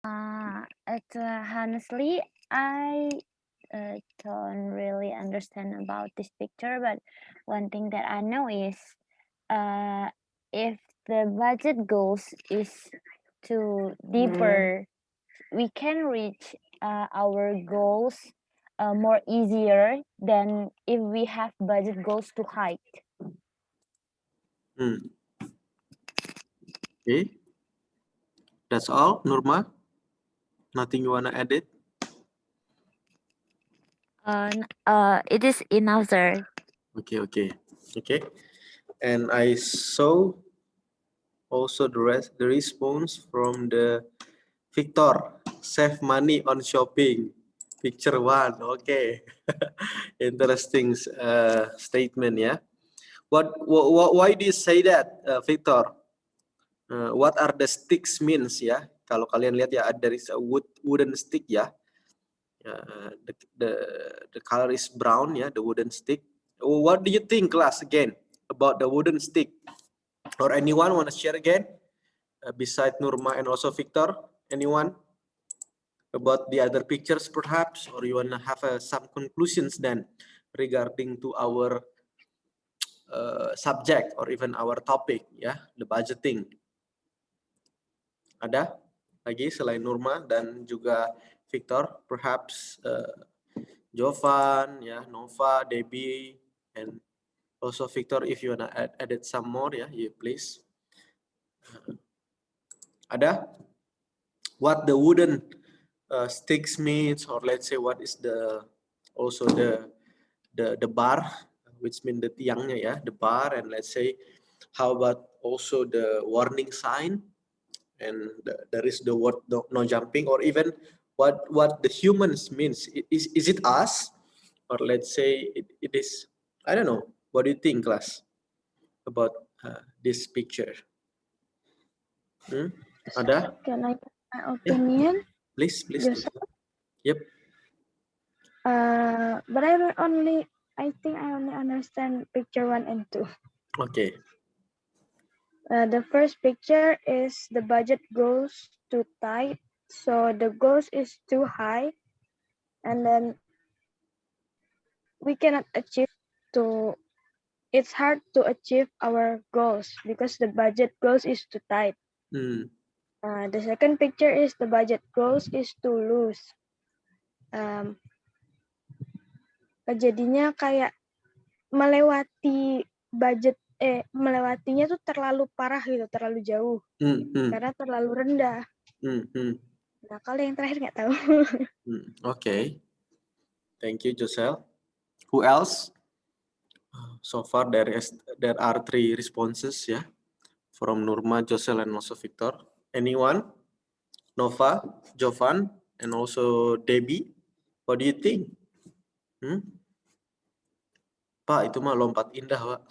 Honestly, I don't really understand about this picture, but one thing that I know is if the budget goals is too deeper, we can reach our goals more easier than if we have budget goals too high. Okay, that's all, Nurma. Nothing you wanna add it? It is enough, sir. Okay. And I saw also the response from the Victor. Save money on shopping. Picture one. Okay. Interesting statement, yeah. Why do you say that, Victor? What are the sticks means ya? Kalau kalian lihat ya, there is a wooden stick ya. The color is brown ya, the wooden stick. What do you think, class, again about the wooden stick? Or anyone want to share again? Beside Nurma and also Victor, anyone about the other pictures perhaps, or you want to have some conclusions then regarding to our subject or even our topic ya, the budgeting. Ada lagi selain Nurma dan juga Victor, perhaps Jovan, ya, Nova, Debbie, and also Victor, if you wanna add some more, ya, you please. Ada? What the wooden sticks means, or let's say what is the also the bar, which mean the tiangnya ya, the bar, and let's say how about also the warning sign, and there is the word no jumping, or even what the humans means. Is it us, or let's say it is, I don't know. What do you think, class, about this picture? Ada? Can I give my opinion? Yeah. Please. Joseph? Yep. But I think I only understand picture 1 and 2. Okay. The first picture is the budget goes too tight, so the goals is too high, and then we cannot achieve to. It's hard to achieve our goals because the budget goals is too tight. The second picture is the budget goals is too loose. Jadinya kayak melewati budget melewatinya tuh terlalu parah gitu, terlalu jauh. Karena terlalu rendah. Nah, kalau yang terakhir nggak tahu. Okay. Thank you, Josel. Who else? So far there are 3 responses, yeah, from Nurma, Josel, and also Victor. Anyone? Nova, Jovan, and also Debbie. What do you think? Pak, itu mah lompat indah, Pak.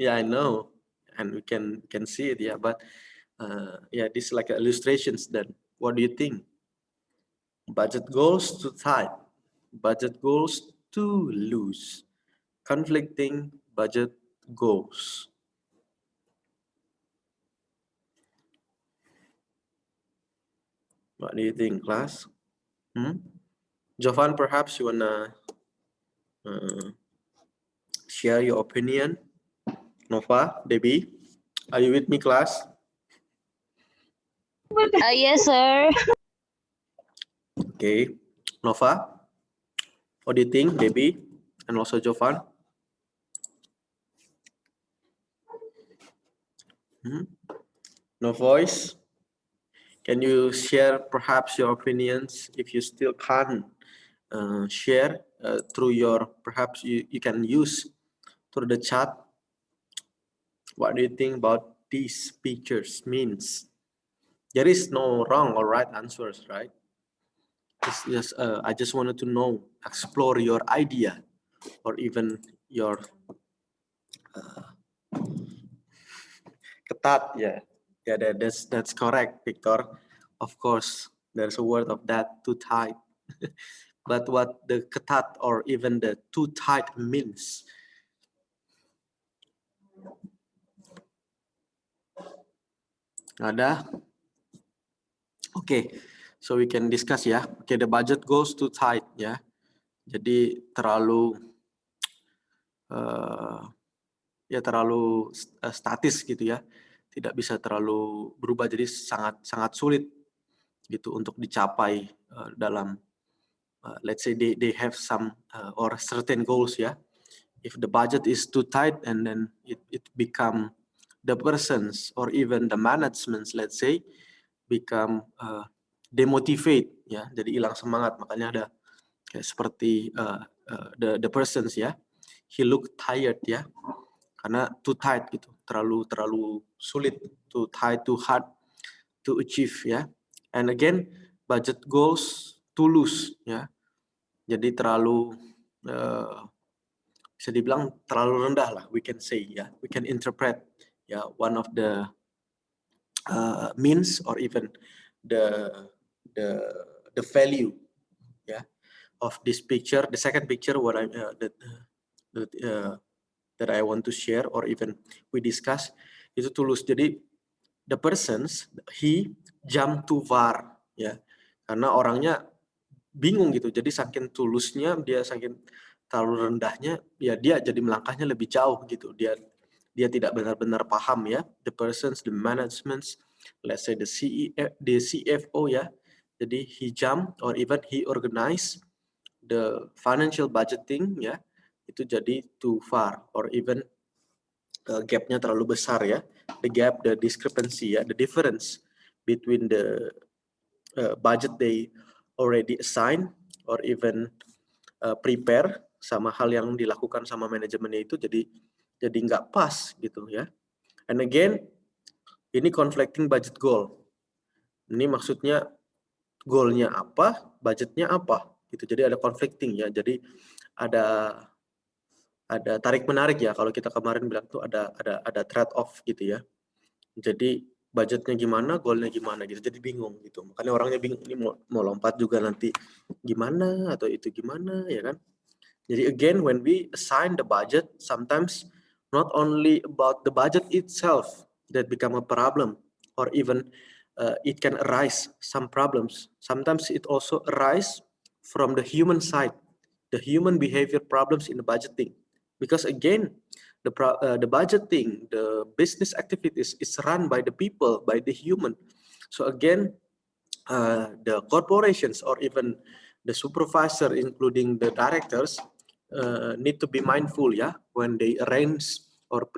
Yeah, I know, and we can see it, yeah. But yeah, this is like illustrations. Then, what do you think? Budget goals too tight, budget goals too loose, conflicting budget goals. What do you think, class? Jovan, perhaps you wanna share your opinion? Nova, Debbie, are you with me, class? Yes, sir. Okay, Nova, what do you think, Debbie, and also Jovan? No voice. Can you share perhaps your opinions? If you still can't share through your, perhaps you can use through the chat. What do you think about these pictures means? There is no wrong or right answers, right? It's just I just wanted to know, explore your idea, or even your ketat, yeah. That's correct, Victor. Of course, there's a word of that, too tight. But what the ketat or even the too tight means? Ada? Okay, so we can discuss ya. Okay, the budget goes too tight ya. Jadi terlalu terlalu statis gitu ya. Tidak bisa terlalu berubah, jadi sangat sulit gitu untuk dicapai dalam let's say they have some or certain goals ya. If the budget is too tight and then it become the persons or even the managements, let's say, become demotivate ya, jadi hilang semangat. Makanya ada kayak seperti the persons ya, he look tired ya, karena too tight gitu, terlalu sulit, too tight, too hard to achieve ya. And again, budget goals too loose ya, jadi terlalu bisa dibilang terlalu rendah lah, we can say ya, we can interpret ya, one of the means or even the value yeah of this picture. The second picture what I that I want to share or even we discuss itu tulus. Jadi the persons, he jump too far ya, karena orangnya bingung gitu, jadi saking tulusnya dia, saking terlalu rendahnya ya, dia jadi melangkahnya lebih jauh gitu, dia tidak benar-benar paham ya, the persons, the managements, let's say the CFO ya. Jadi he jump or even he organize the financial budgeting ya, itu jadi too far or even gapnya terlalu besar ya, the gap, the discrepancy ya, the difference between the budget they already assign or even prepare sama hal yang dilakukan sama manajemennya itu jadi nggak pas gitu ya. And again, ini conflicting budget goal. Ini maksudnya goalnya apa, budgetnya apa gitu. Jadi ada conflicting ya. Jadi ada tarik menarik ya. Kalau kita kemarin bilang tuh ada trade off gitu ya. Jadi budgetnya gimana, goalnya gimana gitu. Jadi bingung gitu. Makanya orangnya bingung, ini mau lompat juga nanti gimana atau itu gimana ya kan. Jadi again, when we assign the budget, sometimes not only about the budget itself that become a problem, or even it can arise some problems. Sometimes it also arise from the human side, the human behavior problems in the budgeting. Because again, the budgeting, the business activities is run by the people, by the human. So again, the corporations or even the supervisor, including the directors, need to be mindful ya when they arrange or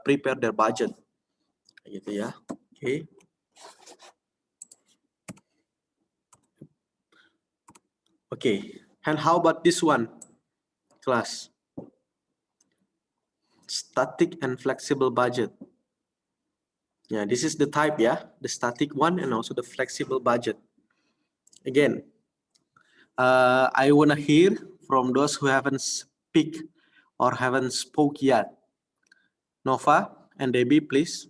prepare their budget, gitu ya. Okay. Okay. And how about this one, class? Static and flexible budget. Yeah, this is the type, yeah, the static one and also the flexible budget. Again, I wanna hear from those who haven't speak or haven't spoke yet. Nova and Debbie, please.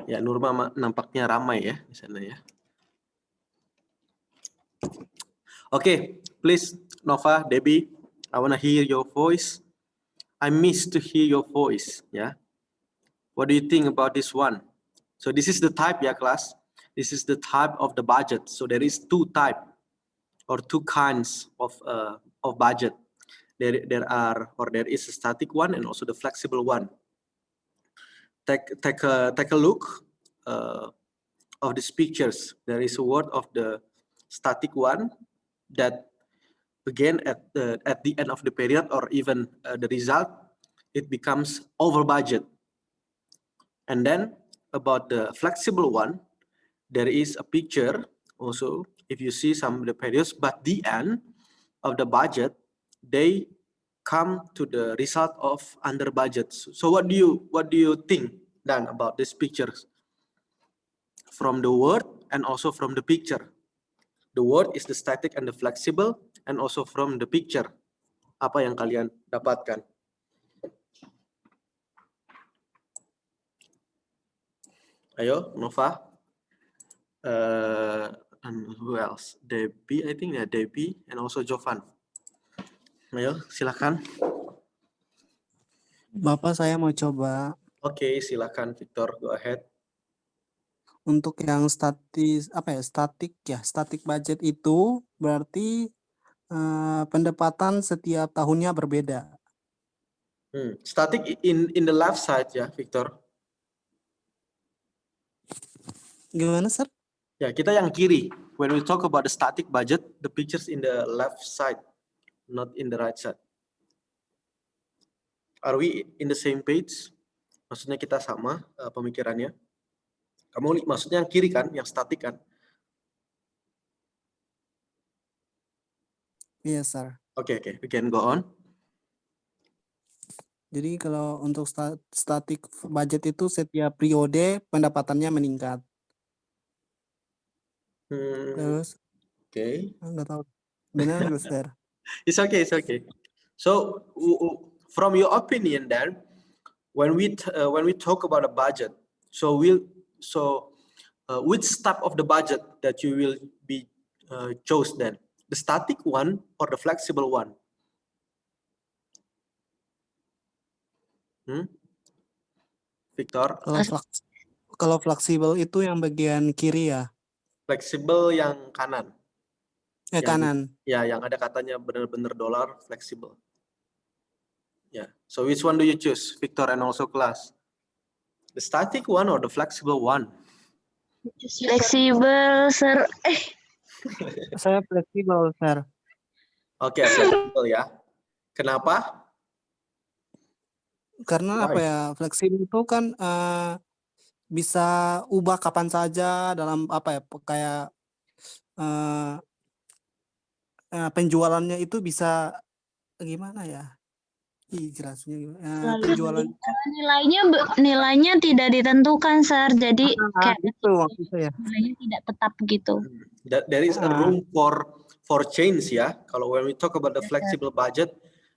Ya, Nurma nampaknya ramai ya di sana ya. Okay, please, Nova, Debbie, I wanna hear your voice. I miss to hear your voice. Yeah. What do you think about this one? So this is the type, yeah, class. This is the type of the budget. So there is two type or two kinds of budget. There is a static one and also the flexible one. Take a look of these pictures. There is a word of the static one that again at the end of the period or even the result, it becomes over budget. And then about the flexible one, there is a picture also, if you see some of the periods, but the end of the budget, they come to the result of under budget. So what do you think then about these pictures? From the word and also from the picture. The word is the static and the flexible, and also from the picture. Apa yang kalian dapatkan? Ayo, Nova. And who else? Debbie, I think ya, Debbie, and also Jovan. Ayo, silakan. Bapak, saya mau coba. Oke, silakan Victor, go ahead. Untuk yang static budget itu berarti pendapatan setiap tahunnya berbeda. Static in the left side ya, Victor. Gimana, Sir? Ya, kita yang kiri. When we talk about the static budget, the pictures in the left side, not in the right side. Are we in the same page? Maksudnya kita sama pemikirannya? Kamu maksudnya yang kiri kan, yang statik kan? Yes, Sir. Oke, we can go on. Jadi kalau untuk static budget itu setiap periode pendapatannya meningkat. Terus? Oke. Nggak tahu. Benar nggak, Sir? It's okay. So, from your opinion, then, when we talk about a budget, so which type of the budget that you will be chose then, the static one or the flexible one? Victor? Kalau fleksibel itu yang bagian kiri ya? Fleksibel yang kanan. Kanan. Ya, yang ada katanya benar-benar dolar fleksibel. Yeah. So which one do you choose, Victor and also class? The static one or the flexible one? Fleksibel, Sir. Saya fleksibel, Sir. Oke, fleksibel ya. Kenapa? Karena apa ya, fleksibel itu kan bisa ubah kapan saja dalam apa ya, kayak penjualannya itu bisa gimana ya? Jelasnya gimana? Penjualan Nilainya tidak ditentukan, Sir. Jadi kayak itu maksud saya. nilainya tidak tetap gitu. There is a room for change ya. Kalau when we talk about the flexible budget,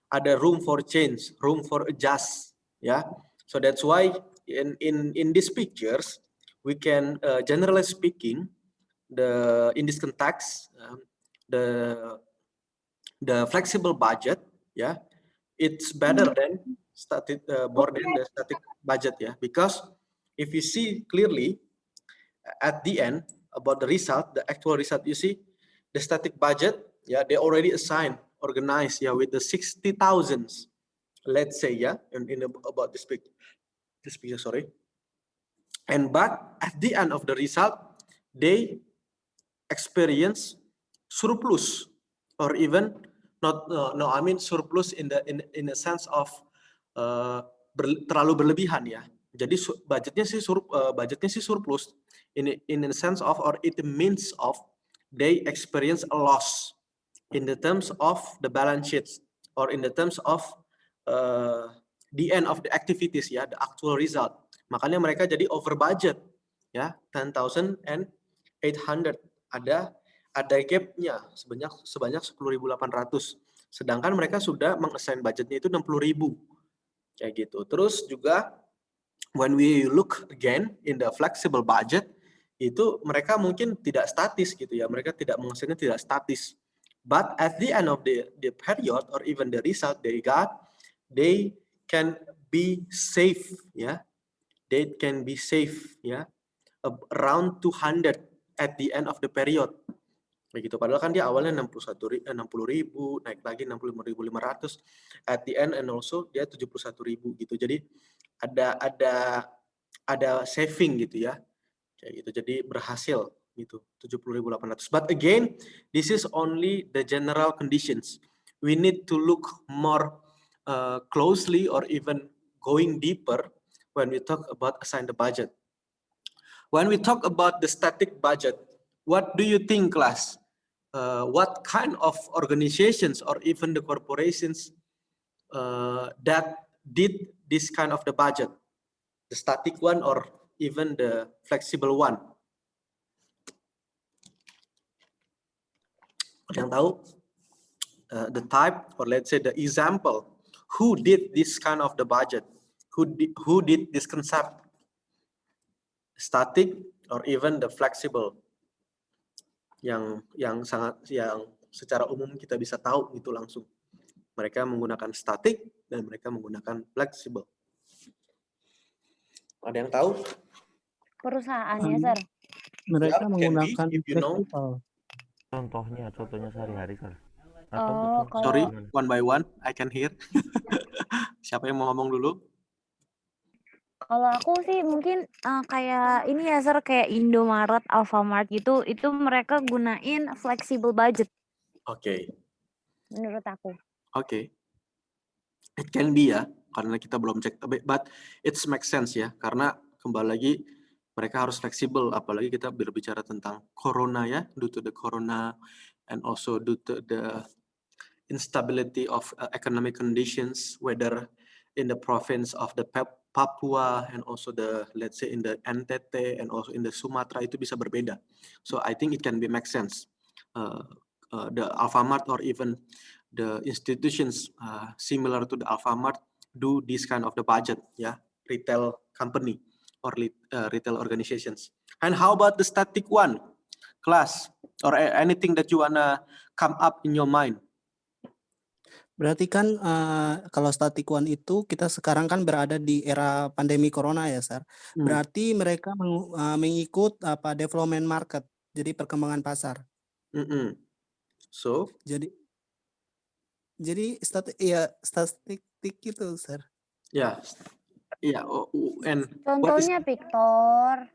ada room for change, room for adjust ya. So that's why in these pictures we can generally speaking in this context the flexible budget ya, it's better than more than the static budget ya, because if you see clearly at the end about the result, the actual result, you see the static budget, yeah, they already organized, yeah, with the 60,000, let's say, yeah, about this picture, sorry. And but at the end of the result, they experience surplus, or even not, I mean surplus in a sense of terlalu berlebihan ya. Jadi budgetnya sih surplus in a sense of, or it means of they experience a loss in the terms of the balance sheets, or in the terms of the end of the activities ya, the actual result. Makanya mereka jadi over budget ya, 10,800. Ada gapnya sebanyak 10.800. Sedangkan mereka sudah mengassign budgetnya itu 60.000. Kayak gitu. Terus juga when we look again in the flexible budget, itu mereka mungkin tidak statis gitu ya. Mereka tidak mengassignnya tidak statis. But at the end of the period or even the result they got, they can be safe ya. They can be safe ya. Around 200 at the end of the period. Begitu. Padahal kan dia awalnya 60.000, naik lagi 65.500 at the end, and also dia 71.000 gitu. Jadi ada saving gitu ya. Kayak gitu. Jadi berhasil gitu, 70.800. But again, this is only the general conditions. We need to look more closely or even going deeper when we talk about assign the budget. When we talk about the static budget, what do you think, class? What kind of organizations or even the corporations that did this kind of the budget? The static one or even the flexible one? Yang tahu the type, or let's say the example, who did this kind of the budget? Who did this concept? Static or even the flexible? Yang secara umum kita bisa tahu itu langsung. Mereka menggunakan static dan mereka menggunakan flexible. Ada yang tahu? Perusahaannya, Sir. mereka can be menggunakan if you know. fleksibel. Contohnya sehari-hari kan? Oh, Sorry, kalau one by one, I can hear. Siapa yang mau ngomong dulu? kalau aku sih mungkin kayak ini ya Sir, kayak Indomaret, Alfamart gitu, itu mereka gunain flexible budget Oke, menurut aku. oke. It can be ya, karena kita belum cek, but it makes sense ya, karena kembali lagi mereka harus fleksibel, apalagi kita berbicara tentang corona ya, due to the corona and also due to the instability of economic conditions, whether in the province of the Papua and also the, let's say, in the NTT and also in the Sumatra, itu bisa berbeda. So I think it can be make sense. The Alfamart or even the institutions similar to the Alfamart do this kind of the budget, yeah, retail company or retail organizations. And how about the static one, class, or anything that you wanna come up in your mind? Berarti kan kalau static one itu kita sekarang kan berada di era pandemi corona ya, Sir. Berarti mereka mengikut development market, jadi perkembangan pasar. So, jadi statik gitu, Sir. yeah, and Contohnya Victor.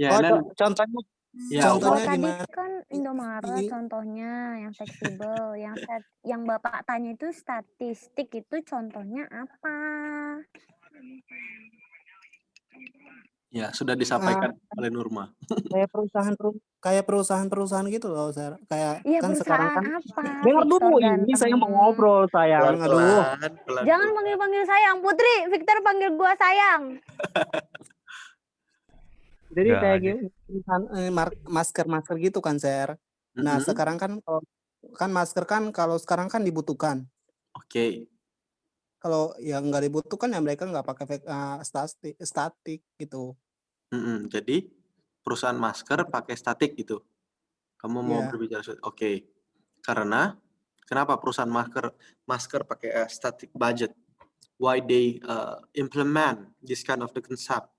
yeah, Oh, and then, contohnya yeah, Kalau contohnya tadi gimana? kan Indomaret contohnya yang fleksibel, yang Bapak tanya itu statistik, itu contohnya apa? ya sudah disampaikan oleh Nurma. Kayak perusahaan gitu loh, Sir. Kayak Iya, kan sekarang perusahaan kan apa? dengar Victor dulu dan ini saya mau temen. ngobrol, sayang. Aduh. Pelan. Jangan panggil sayang, Putri. Victor panggil gua sayang. Jadi Nggak kayak aja. gitu masker gitu kan, Sir. Nah, sekarang kan masker kan kalau sekarang kan dibutuhkan. Oke. Kalau yang nggak dibutuhkan ya mereka nggak pakai statik gitu. Jadi perusahaan masker pakai statik gitu. Kamu mau Iya. berbicara oke. Karena kenapa perusahaan masker pakai static budget? Why they implement this kind of the concept?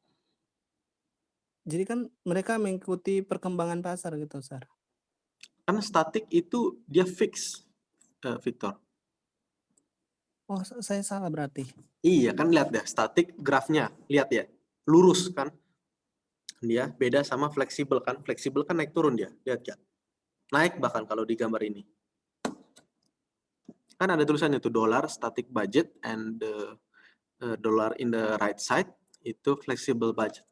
Jadi kan mereka mengikuti perkembangan pasar gitu, Sir. Karena statik itu dia fix, Victor. Oh, saya salah berarti. Iya kan, lihat deh statik grafnya, lihat ya, lurus kan. Dia beda sama fleksibel kan. Fleksibel kan naik turun dia, lihat ya. Naik bahkan kalau di gambar ini. Kan ada tulisannya tuh dollar static budget and the dollar in the right side itu flexible budget.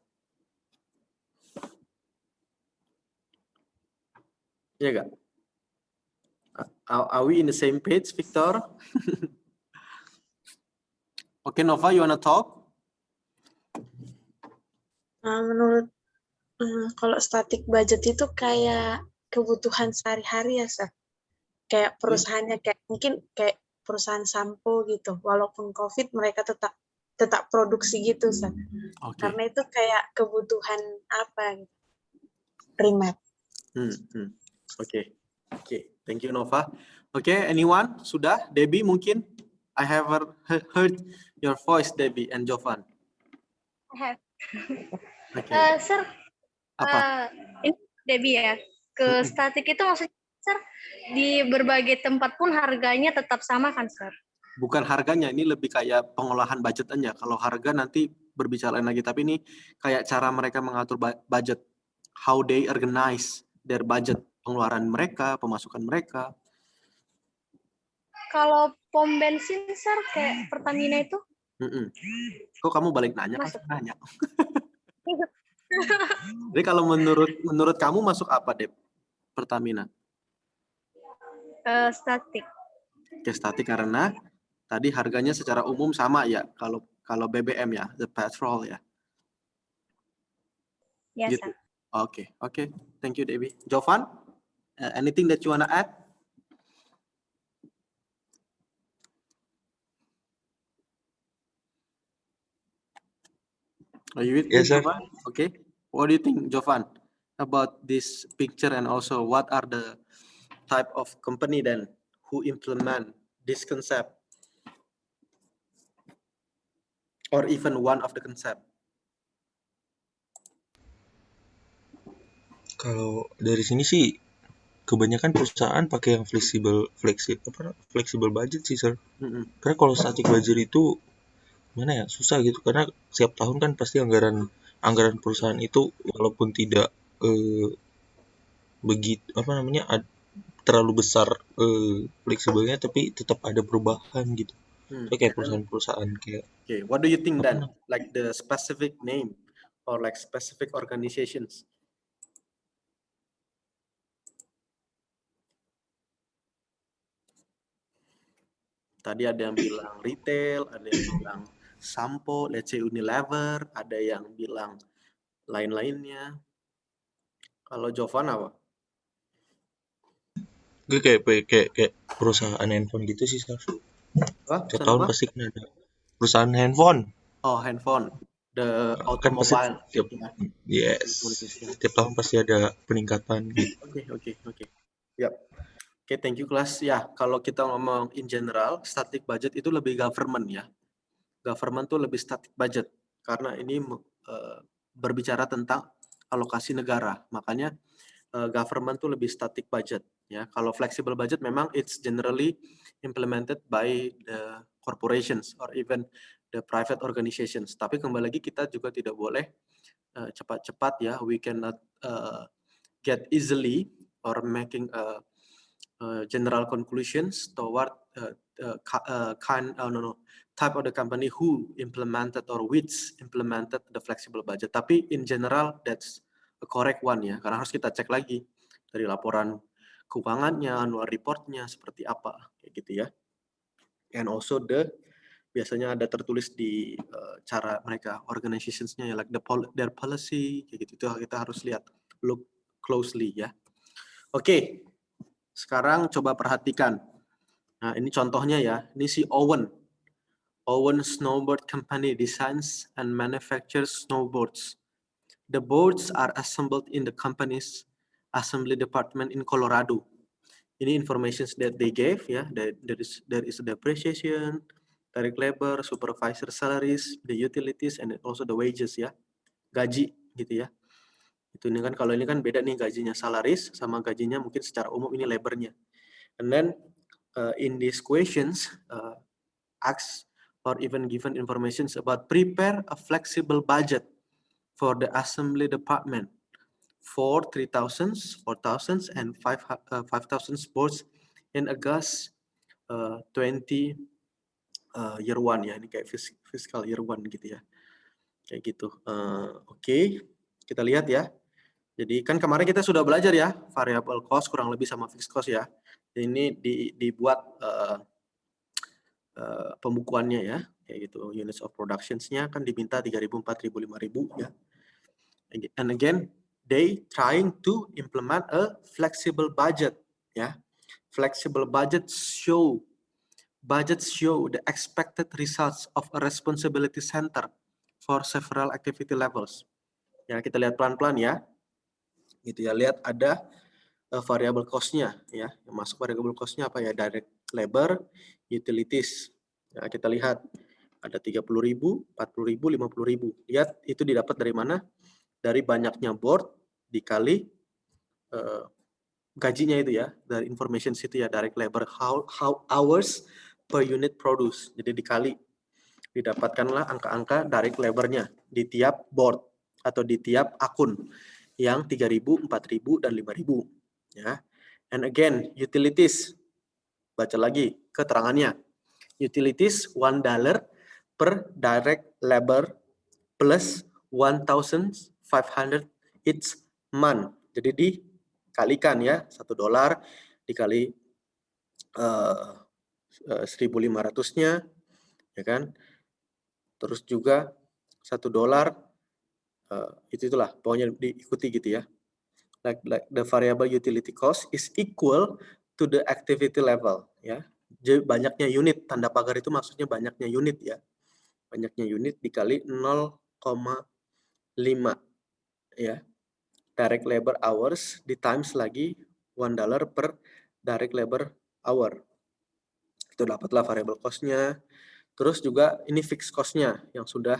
Iya gak? Are we in the same page, Victor? Okay, Nova, you wanna talk? Menurut kalau static budget itu kayak kebutuhan sehari-hari ya, Sir. Kayak perusahaannya mungkin kayak perusahaan sampo gitu. Walaupun COVID mereka tetap produksi gitu, Sir. Okay. Karena itu kayak kebutuhan apa gitu. Primer. Oke. Thank you, Nova. Oke, anyone? Sudah? Debbie mungkin? I have heard your voice, Debbie and Jovan. I have. Okay. Sir, Apa? ini Debbie ya. Ke statik itu maksudnya, Sir, di berbagai tempat pun harganya tetap sama kan, Sir? Bukan harganya, ini lebih kayak pengolahan budgetannya. Kalau harga nanti berbicara lain lagi, tapi ini kayak cara mereka mengatur budget. How they organize their budget. Pengeluaran mereka, pemasukan mereka. Kalau pom bensin, Sir, kayak Pertamina itu? Kok kamu balik nanya? Masuk. Nanya. Jadi kalau menurut kamu masuk apa, Dep? Pertamina? Statik. Oke, statik karena tadi harganya secara umum sama ya. Kalau BBM ya, the petrol ya. Ya, Gitu. Sir. Oke. Thank you, Debbie. Jovan, anything that you wanna add? Are you with me, Yes, sir. Jovan? Okay. What do you think, Jovan, about this picture, and also what are the type of company then who implement this concept, or even one of the concept? Kalau dari sini sih kebanyakan perusahaan pakai yang flexible budget sih, Sir. Karena kalau static budget itu mana ya, susah gitu, karena setiap tahun kan pasti anggaran perusahaan itu walaupun tidak begitu terlalu besar fleksibelnya, tapi tetap ada perubahan gitu. Itu kayak perusahaan-perusahaan kayak Okay, what do you think apa then? Like the specific name or like specific organizations? Tadi ada yang bilang retail, ada yang bilang Sampo, let's say Unilever, ada yang bilang lain-lainnya. Kalau Jovan apa? gue kayak perusahaan handphone gitu sih, Sir. Apa? Setiap Pesan tahun apa? pasti kan ada perusahaan handphone. Oh, handphone. The Kan pasti automobile. yes, Communication. setiap tahun pasti ada peningkatan gitu. Oke. Yap. Oke, thank you kelas. Ya, kalau kita ngomong in general, static budget itu lebih government ya. Government tuh lebih static budget karena ini berbicara tentang alokasi negara. Makanya government tuh lebih static budget ya. Kalau flexible budget memang it's generally implemented by the corporations or even the private organizations. Tapi kembali lagi kita juga tidak boleh cepat-cepat ya. We cannot get easily or making general conclusions toward type of the company who implemented or which implemented the flexible budget. Tapi in general that's a correct one ya, karena harus kita cek lagi dari laporan keuangannya, annual reportnya seperti apa kayak gitu ya. And also biasanya ada tertulis di cara mereka organisationsnya ya, like their policy kayak gitu. Itu kita harus lihat, look closely ya. Oke. Sekarang coba perhatikan. Nah, ini contohnya ya. Ini si Owen. Owen Snowboard Company designs and manufactures snowboards. The boards are assembled in the company's assembly department in Colorado. Ini information that they gave ya. There is depreciation, direct labor, supervisor salaries, the utilities, and also the wages ya. Gaji gitu ya. Itu ini kan kalau ini kan beda nih gajinya salaries sama gajinya mungkin secara umum ini labornya. And then in these questions ask or even given information about prepare a flexible budget for the assembly department for 3,000, 4,000, and 5,000 boards in August 20 year one ya. Ini kayak fiscal year one gitu ya. Kayak gitu. Oke. Kita lihat ya. Jadi kan kemarin kita sudah belajar ya variable cost kurang lebih sama fixed cost ya. Ini dibuat pembukuannya ya, kayak gitu. Units of productions-nya kan diminta 3.000, 4.000, 5.000 ya. And again, they trying to implement a flexible budget ya. Flexible budgets show the expected results of a responsibility center for several activity levels. Ya, kita lihat pelan-pelan ya. Gitu ya, lihat ada variable cost-nya ya. Yang masuk variable cost-nya apa ya? Direct labor, utilities. Ya, kita lihat ada 30.000, 40.000, 50.000. Lihat itu didapat dari mana? Dari banyaknya board dikali gajinya itu ya. Dari information situ ya, direct labor how hours per unit produce. Jadi dikali didapatkanlah angka-angka direct labor-nya di tiap board atau di tiap akun yang 3.000, 4.000, dan 5.000 ya. And again, utilities. Baca lagi keterangannya. Utilities $1 per direct labor plus 1,500 each month. Jadi dikalikan ya, $1 dikali 1.500-nya ya kan. Terus juga $1 itulah pokoknya diikuti gitu ya. Like the variable utility cost is equal to the activity level ya. Jadi banyaknya unit, tanda pagar itu maksudnya banyaknya unit ya. Banyaknya unit dikali 0,5 ya. Direct labor hours di times lagi $1 per direct labor hour. Itu dapatlah variable cost-nya. Terus juga ini fixed cost-nya yang sudah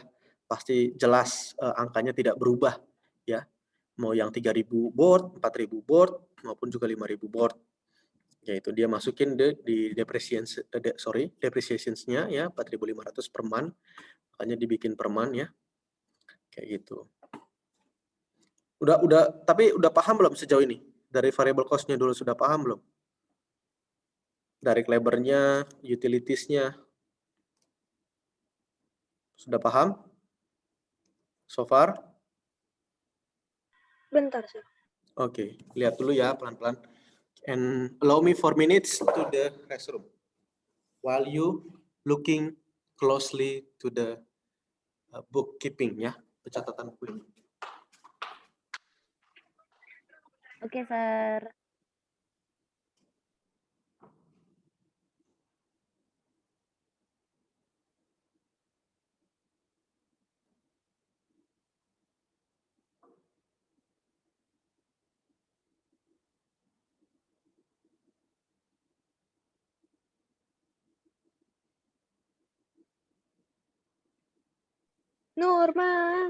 pasti jelas angkanya tidak berubah ya. mau yang 3.000 board, 4.000 board, maupun juga 5.000 board. Yaitu dia masukin di depreciation-nya ya 4.500 per month, makanya dibikin per month ya. Kayak gitu. Tapi udah paham belum sejauh ini? Dari variable cost-nya dulu sudah paham belum? Direct labor-nya, utilities-nya. Sudah paham? So far? Bentar, Sir. Oke, lihat dulu ya pelan-pelan. And allow me 4 minutes to the restroom. While you looking closely to the bookkeeping ya, pencatatan buku ini. Oke, Sir. Norma.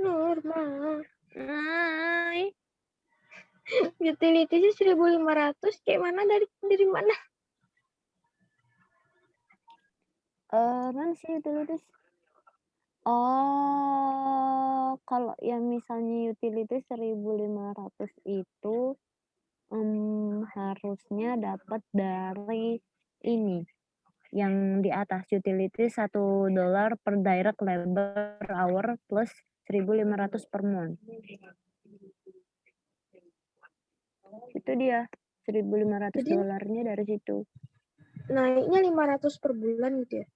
Norma. Hai. Utilities 1.500 kayak mana dari mana? Mana sih utilities? Oh, kalau yang misalnya utilities 1.500 itu harusnya dapat dari ini yang di atas, utilities $1 per direct labor hour plus 1.500 per month. Itu dia, 1.500 Jadi- dolarnya dari situ. Naiknya 500 per bulan gitu ya?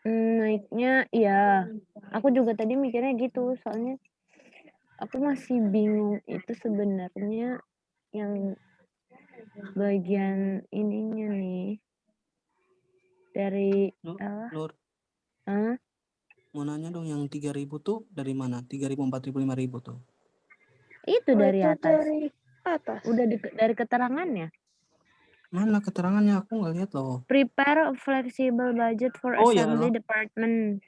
Naiknya ya, aku juga tadi mikirnya gitu, soalnya aku masih bingung itu sebenarnya yang bagian ininya nih dari Nur, Hah? mau nanya dong yang 3.000 tuh dari mana? 3.000, 4.000, 5.000 tuh. Itu Oh, dari itu atas. dari atas. Udah dari keterangannya. Mana keterangannya? Aku nggak lihat loh. Prepare a flexible budget for Oh, ya assembly lah. department.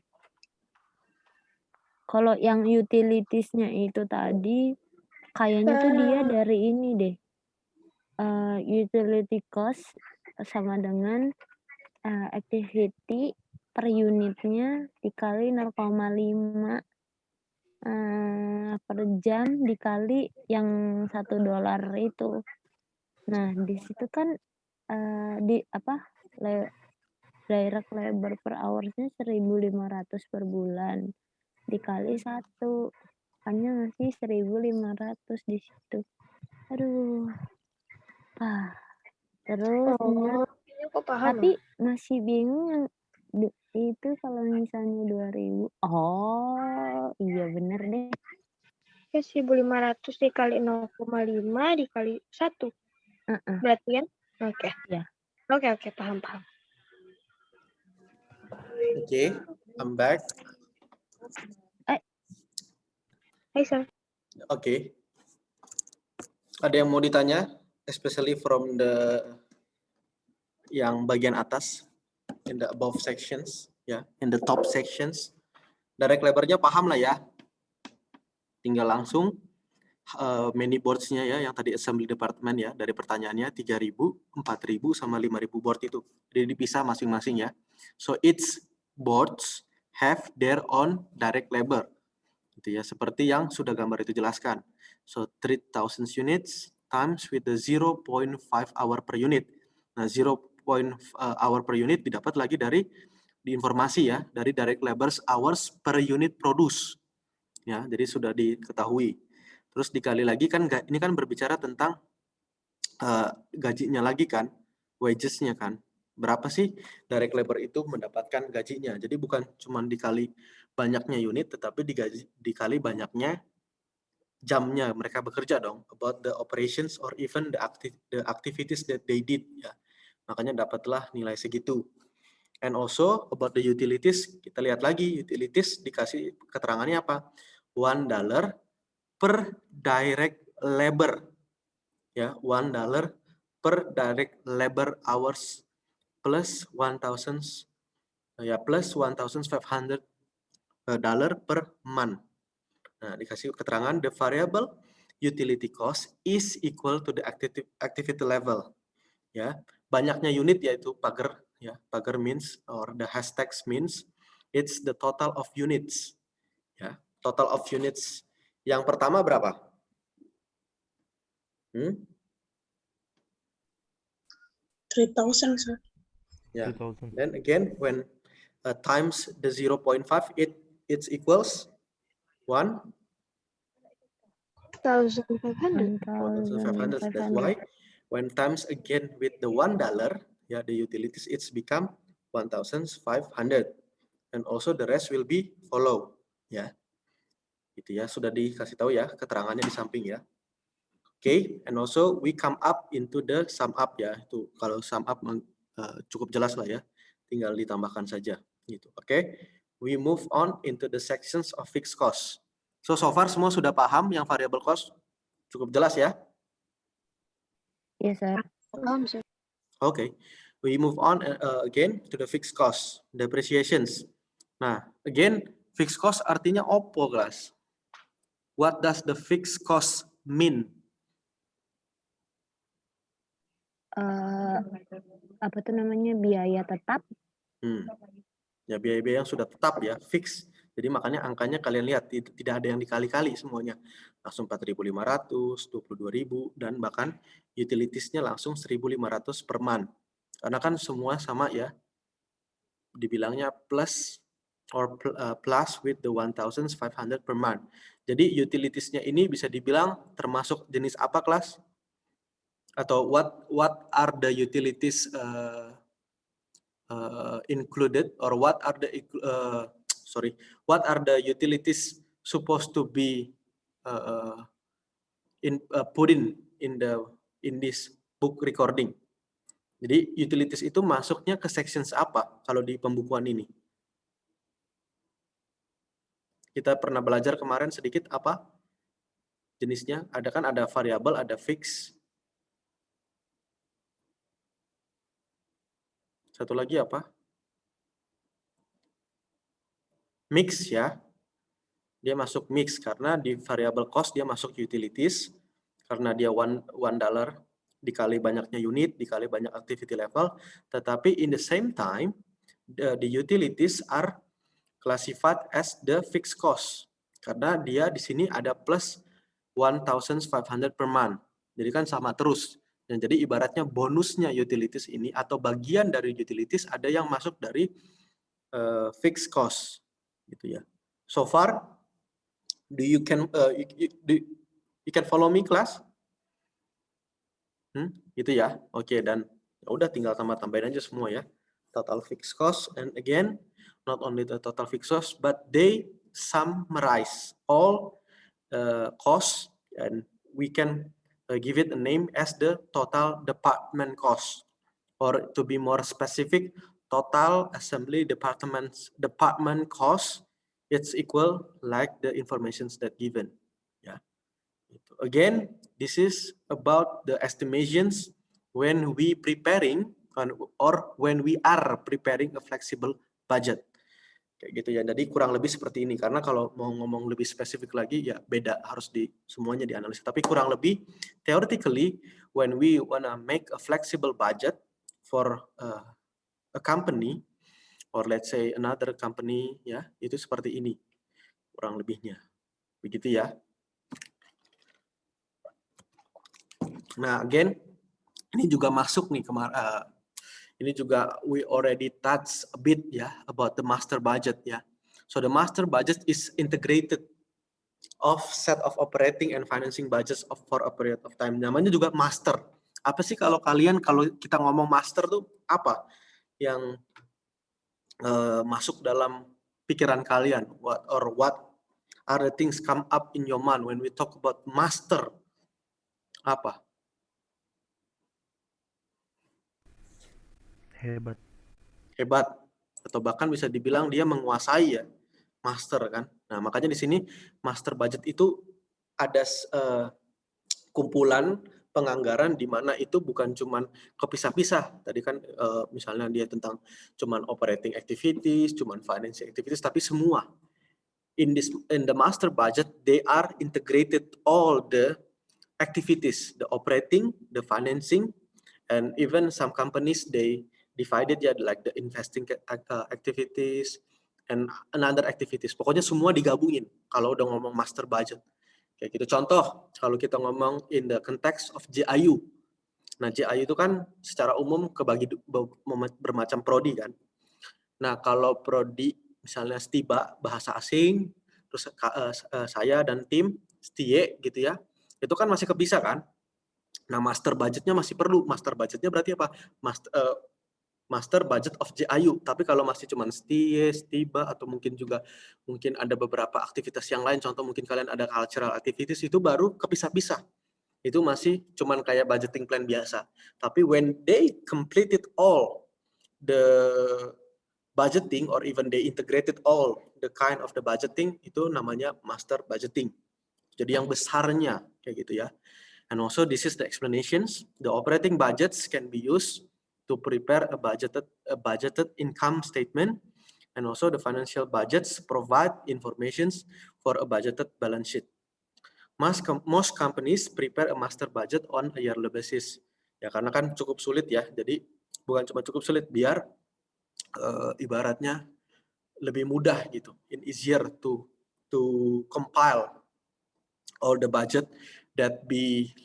Kalau yang utilitiesnya itu tadi kayaknya tuh dia dari ini deh. Utility cost sama dengan activity per unitnya dikali 0,5 per jam dikali yang $1 itu. Nah, di situ kan direct labor per hour-nya 1.500 per bulan dikali 1, hanya ngasih 1.500 di situ. Aduh. Terusnya Ini kok paham? tapi masih bingung yang itu kalau misalnya 2.000. Oh, iya bener deh. Ya 1.500 dikali 0,5 dikali 1. Berarti kan? Oke. Ya. Oke, paham. Oke, I'm back. Hai, Sir. Oke. Ada yang mau ditanya? Especially from the yang bagian atas, in the above sections, ya, in the top sections. Direct labor-nya paham lah ya. Tinggal langsung many boards-nya ya, yang tadi assembly department ya, dari pertanyaannya 3.000, 4.000 sama 5.000 board itu. Jadi dipisah masing-masing ya. So each boards have their own direct labor. Gitu ya, seperti yang sudah gambar itu jelaskan. So 3,000 units times with the 0.5 hour per unit. Nah, 0.5 hour per unit didapat lagi dari di informasi ya, dari direct labor hours per unit produce. Ya, jadi sudah diketahui. Terus dikali lagi kan ini kan berbicara tentang gajinya lagi kan, wages-nya kan. Berapa sih direct labor itu mendapatkan gajinya. Jadi bukan cuma dikali banyaknya unit, tetapi dikali banyaknya jamnya mereka bekerja dong, about the operations or even the activities that they did ya. Makanya dapatlah nilai segitu. And also about the utilities, kita lihat lagi utilities dikasih keterangannya apa? $1 per direct labor. Ya, $1 per direct labor hours plus 1,000 ya plus 1,500 dollar per month. Nah, dikasih keterangan the variable utility cost is equal to the activity level. Ya, banyaknya unit yaitu pagar ya. Pagar means or the hashtags means it's the total of units. Ya, total of units. Yang pertama berapa? 3,000, sir. Yeah. 3,000. Then again, when times the 0.5, it's equals 1,500. 1,500. That's why when times again with the $1, yeah, the utilities it's become 1,500, and also the rest will be follow, ya. Gitu ya, sudah dikasih tahu ya keterangannya di samping ya. Okay, and also we come up into the sum up ya. Itu kalau sum up cukup jelas lah ya. Tinggal ditambahkan saja gitu. Oke. We move on into the sections of fixed cost. So far semua sudah paham yang variable cost? Cukup jelas ya? Yes, sir. Paham, sir. Okay. We move on again to the fixed cost, depreciations. Nah, again, fixed cost artinya opo, kelas? What does the fixed cost mean? Apa tuh namanya, biaya tetap? Ya, biaya-biaya yang sudah tetap ya, fix. Jadi makanya angkanya kalian lihat tidak ada yang dikali-kali semuanya. Langsung 4.500, 22.000, dan bahkan utilitiesnya langsung 1.500 per month. Karena kan semua sama ya. Dibilangnya plus or plus with the 1,500 per month. Jadi utilitiesnya ini bisa dibilang termasuk jenis apa, kelas? Atau what are the utilities included, or what are the utilities supposed to be put in this book recording. Jadi utilities itu masuknya ke sections apa kalau di pembukuan ini? Kita pernah belajar kemarin sedikit apa jenisnya? Ada kan, ada variable, ada fix. Satu lagi apa? Mix ya. Dia masuk mix karena di variable cost dia masuk utilities karena dia $1 dikali banyaknya unit dikali banyak activity level, tetapi in the same time the utilities are classified as the fixed cost karena dia di sini ada plus 1,500 per month. Jadi kan sama terus. Dan jadi ibaratnya bonusnya utilities ini atau bagian dari utilities ada yang masuk dari fixed cost gitu ya. So far, you can follow me, class? Gitu ya. Oke, dan ya udah tinggal tambahin aja semua ya. Total fixed cost, and again, not only the total fixed cost, but they summarize all costs, and we can give it a name as the total department cost, or to be more specific, total assembly department cost. It's equal like the informations that given. Yeah. Again, this is about the estimations when we preparing or when we are preparing a flexible budget. Kayak gitu ya. Jadi kurang lebih seperti ini, karena kalau mau ngomong lebih spesifik lagi ya beda, harus semuanya dianalisis. Tapi kurang lebih theoretically when we wanna make a flexible budget for a company or let's say another company ya, itu seperti ini kurang lebihnya. Begitu ya. Nah, again ini juga masuk nih kemarin. Ini juga we already touch a bit ya about the master budget ya. So the master budget is integrated of set of operating and financing budgets for a period of time. Namanya juga master. Apa sih kalau kita ngomong master tuh apa yang masuk dalam pikiran kalian? What are the things come up in your mind when we talk about master? Apa? Hebat, atau bahkan bisa dibilang dia menguasai ya, master kan. Nah, makanya di sini master budget itu ada kumpulan penganggaran di mana itu bukan cuman kepisah-pisah. Tadi kan misalnya dia tentang cuman operating activities, cuman financing activities, tapi semua in the master budget, they are integrated all the activities, the operating, the financing, and even some companies they divided ya like the investing activities and another activities. Pokoknya semua digabungin kalau udah ngomong master budget. Kayak gitu. Contoh, kalau kita ngomong in the context of JIU. Nah, JIU itu kan secara umum kebagi bermacam prodi kan. Nah, kalau prodi misalnya STIBA, bahasa asing, terus saya dan tim STIE gitu ya, itu kan masih kepisah kan. Nah, master budgetnya masih perlu. Master budgetnya berarti apa? Master budget of JIU. Tapi kalau masih cuma STIE, STIBA, atau mungkin ada beberapa aktivitas yang lain, contoh mungkin kalian ada cultural activities, itu baru kepisah-pisah. Itu masih cuman kayak budgeting plan biasa. Tapi when they completed all the budgeting or even they integrated all the kind of the budgeting, itu namanya master budgeting. Jadi yang besarnya kayak gitu ya. And also this is the explanations. The operating budgets can be used to prepare a budgeted income statement, and also the financial budgets provide informations for a budgeted balance sheet. Most companies prepare a master budget on a yearly basis. Ya karena kan cukup sulit ya. Jadi bukan cuma cukup sulit, biar ibaratnya lebih mudah gitu, easier to compile all the budget that be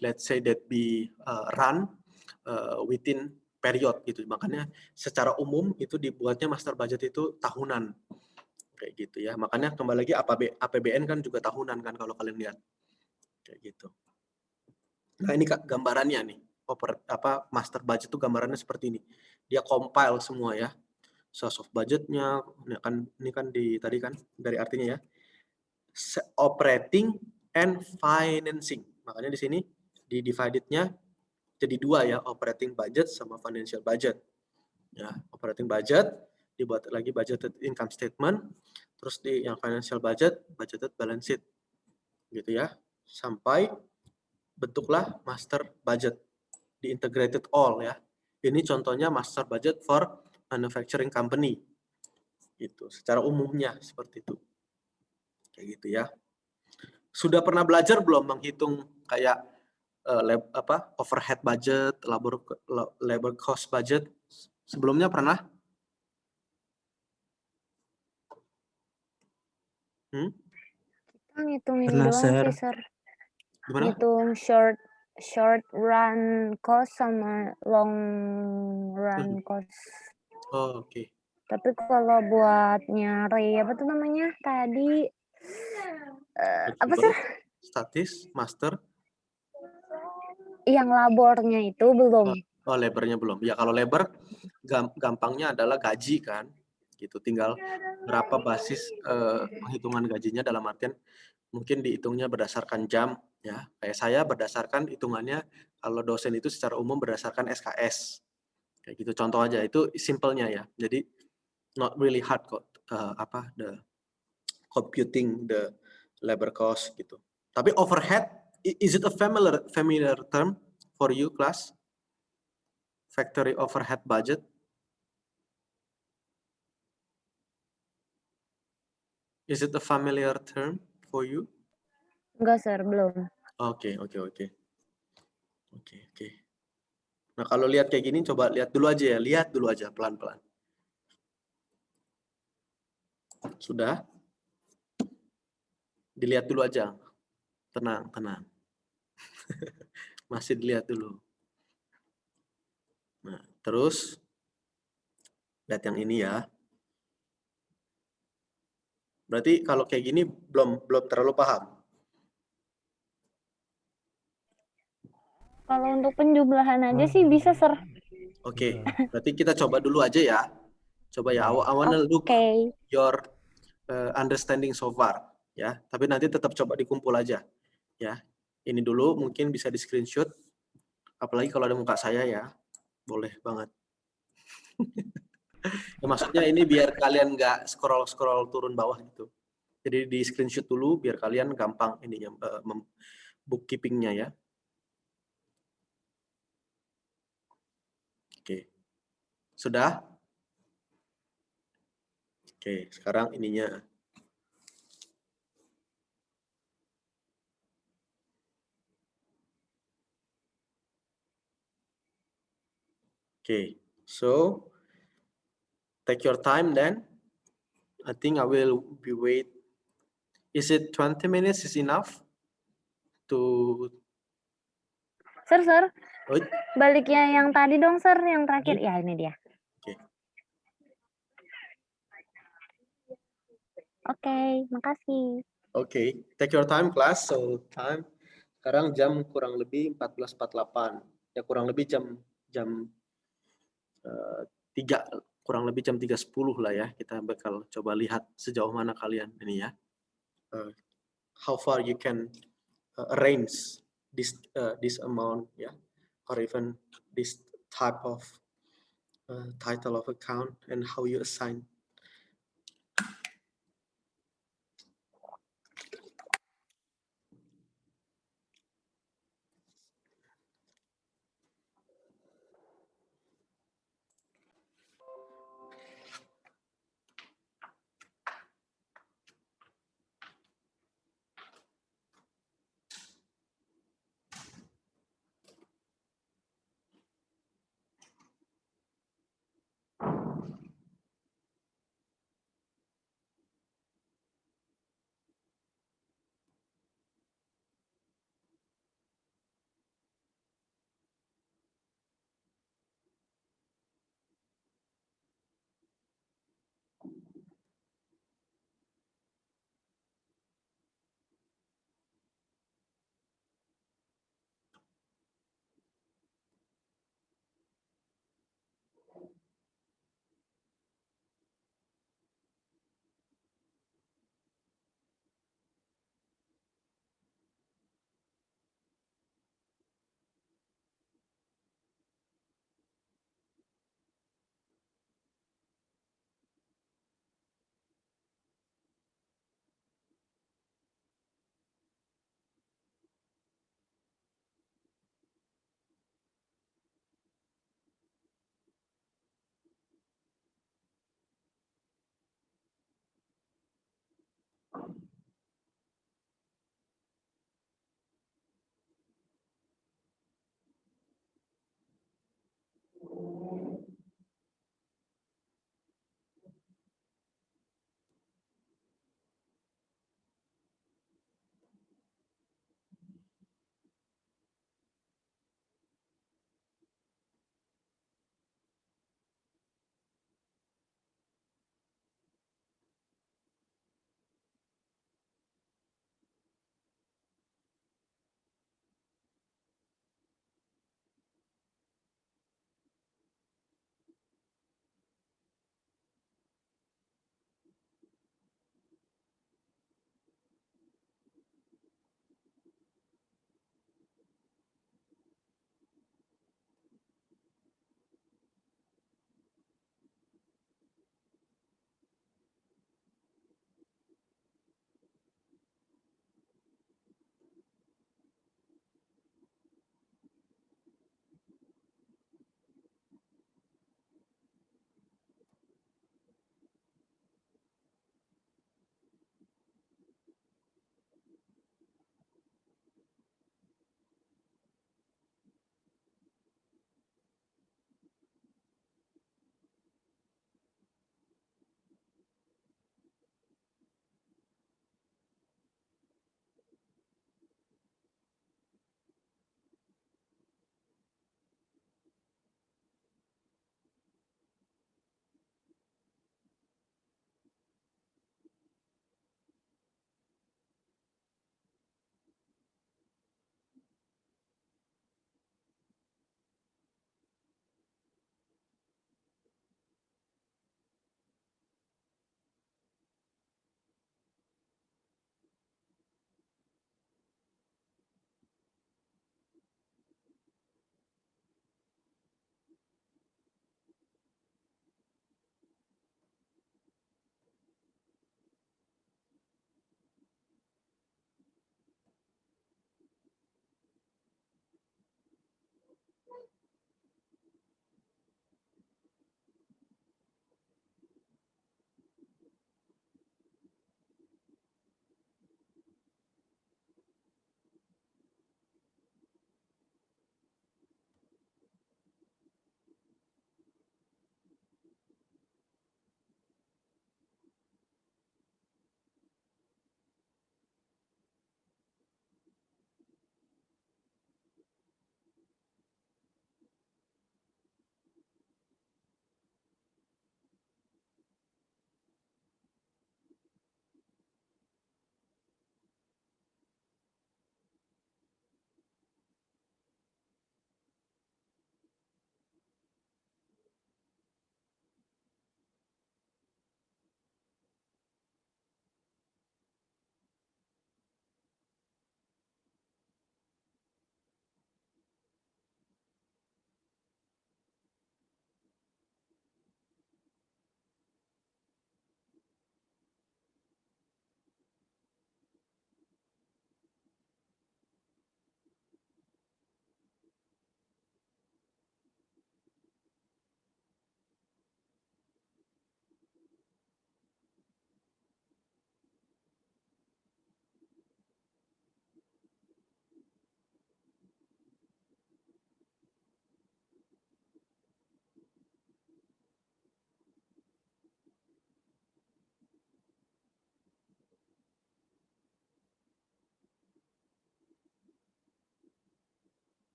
run within period gitu. Makanya secara umum itu dibuatnya master budget itu tahunan kayak gitu ya. Makanya kembali lagi APBN kan juga tahunan kan kalau kalian lihat kayak gitu. Nah, ini Kak gambarannya nih. Master budget itu gambarannya seperti ini. Dia compile semua ya. Source of budgetnya, ini kan tadi kan dari artinya ya. Operating and financing. Makanya di sini di divided-nya jadi dua ya, operating budget sama financial budget. Ya, operating budget dibuat lagi budgeted income statement, terus di yang financial budget, budgeted balance sheet. Gitu ya. Sampai bentuklah master budget. Di integrated all ya. Ini contohnya master budget for manufacturing company. Itu secara umumnya seperti itu. Kayak gitu ya. Sudah pernah belajar belum menghitung kayak overhead budget, labor cost budget? Sebelumnya pernah? Kita ngitungin Pernah, doang Sir. sih, Sir. Gimana? Ngitung short run cost sama long run cost. Oh, oke. Tapi kalau buat nyari apa tuh namanya tadi apa sih? Statis, master. Yang labornya itu belum. Oh, labornya belum. Ya kalau labor gampangnya adalah gaji kan. Gitu, tinggal berapa basis penghitungan gajinya, dalam artian mungkin dihitungnya berdasarkan jam ya. Kayak saya berdasarkan hitungannya kalau dosen itu secara umum berdasarkan SKS. Kayak gitu contoh aja, itu simpelnya ya. Jadi not really hard kok the computing the labor cost gitu. Tapi overhead, is it a familiar term for you class? Factory overhead budget? Is it a familiar term for you? Enggak, Sir, belum. Oke. Nah, kalau lihat kayak gini, coba lihat dulu aja pelan-pelan. Sudah? Dilihat dulu aja. Tenang. Masih dilihat dulu. Nah, terus lihat yang ini ya. Berarti kalau kayak gini belum terlalu paham. Kalau untuk penjumlahan aja sih bisa, Sir. Oke, berarti kita coba dulu aja ya. Coba ya, I wanna look your understanding so far ya. Tapi nanti tetap coba dikumpul aja ya. Ini dulu mungkin bisa di screenshot. Apalagi kalau ada muka saya ya, boleh banget. Ya, maksudnya ini biar kalian nggak scroll turun bawah gitu. Jadi di screenshot dulu biar kalian gampang ininya bookkeepingnya ya. Oke, sudah? Oke, sekarang ininya. Okay, so take your time then. I think I will be wait. Is it 20 minutes is enough to Sir, wait? baliknya yang tadi dong, Sir, yang terakhir. Ya, ini dia. Okay. Oke, makasih. Okay, take your time class. So time sekarang jam kurang lebih 14.48. Ya kurang lebih jam 3 kurang lebih jam 3.10 lah ya. Kita bakal coba lihat sejauh mana kalian ini ya. How far you can arrange this amount ya, or even this type of title of account and how you assign.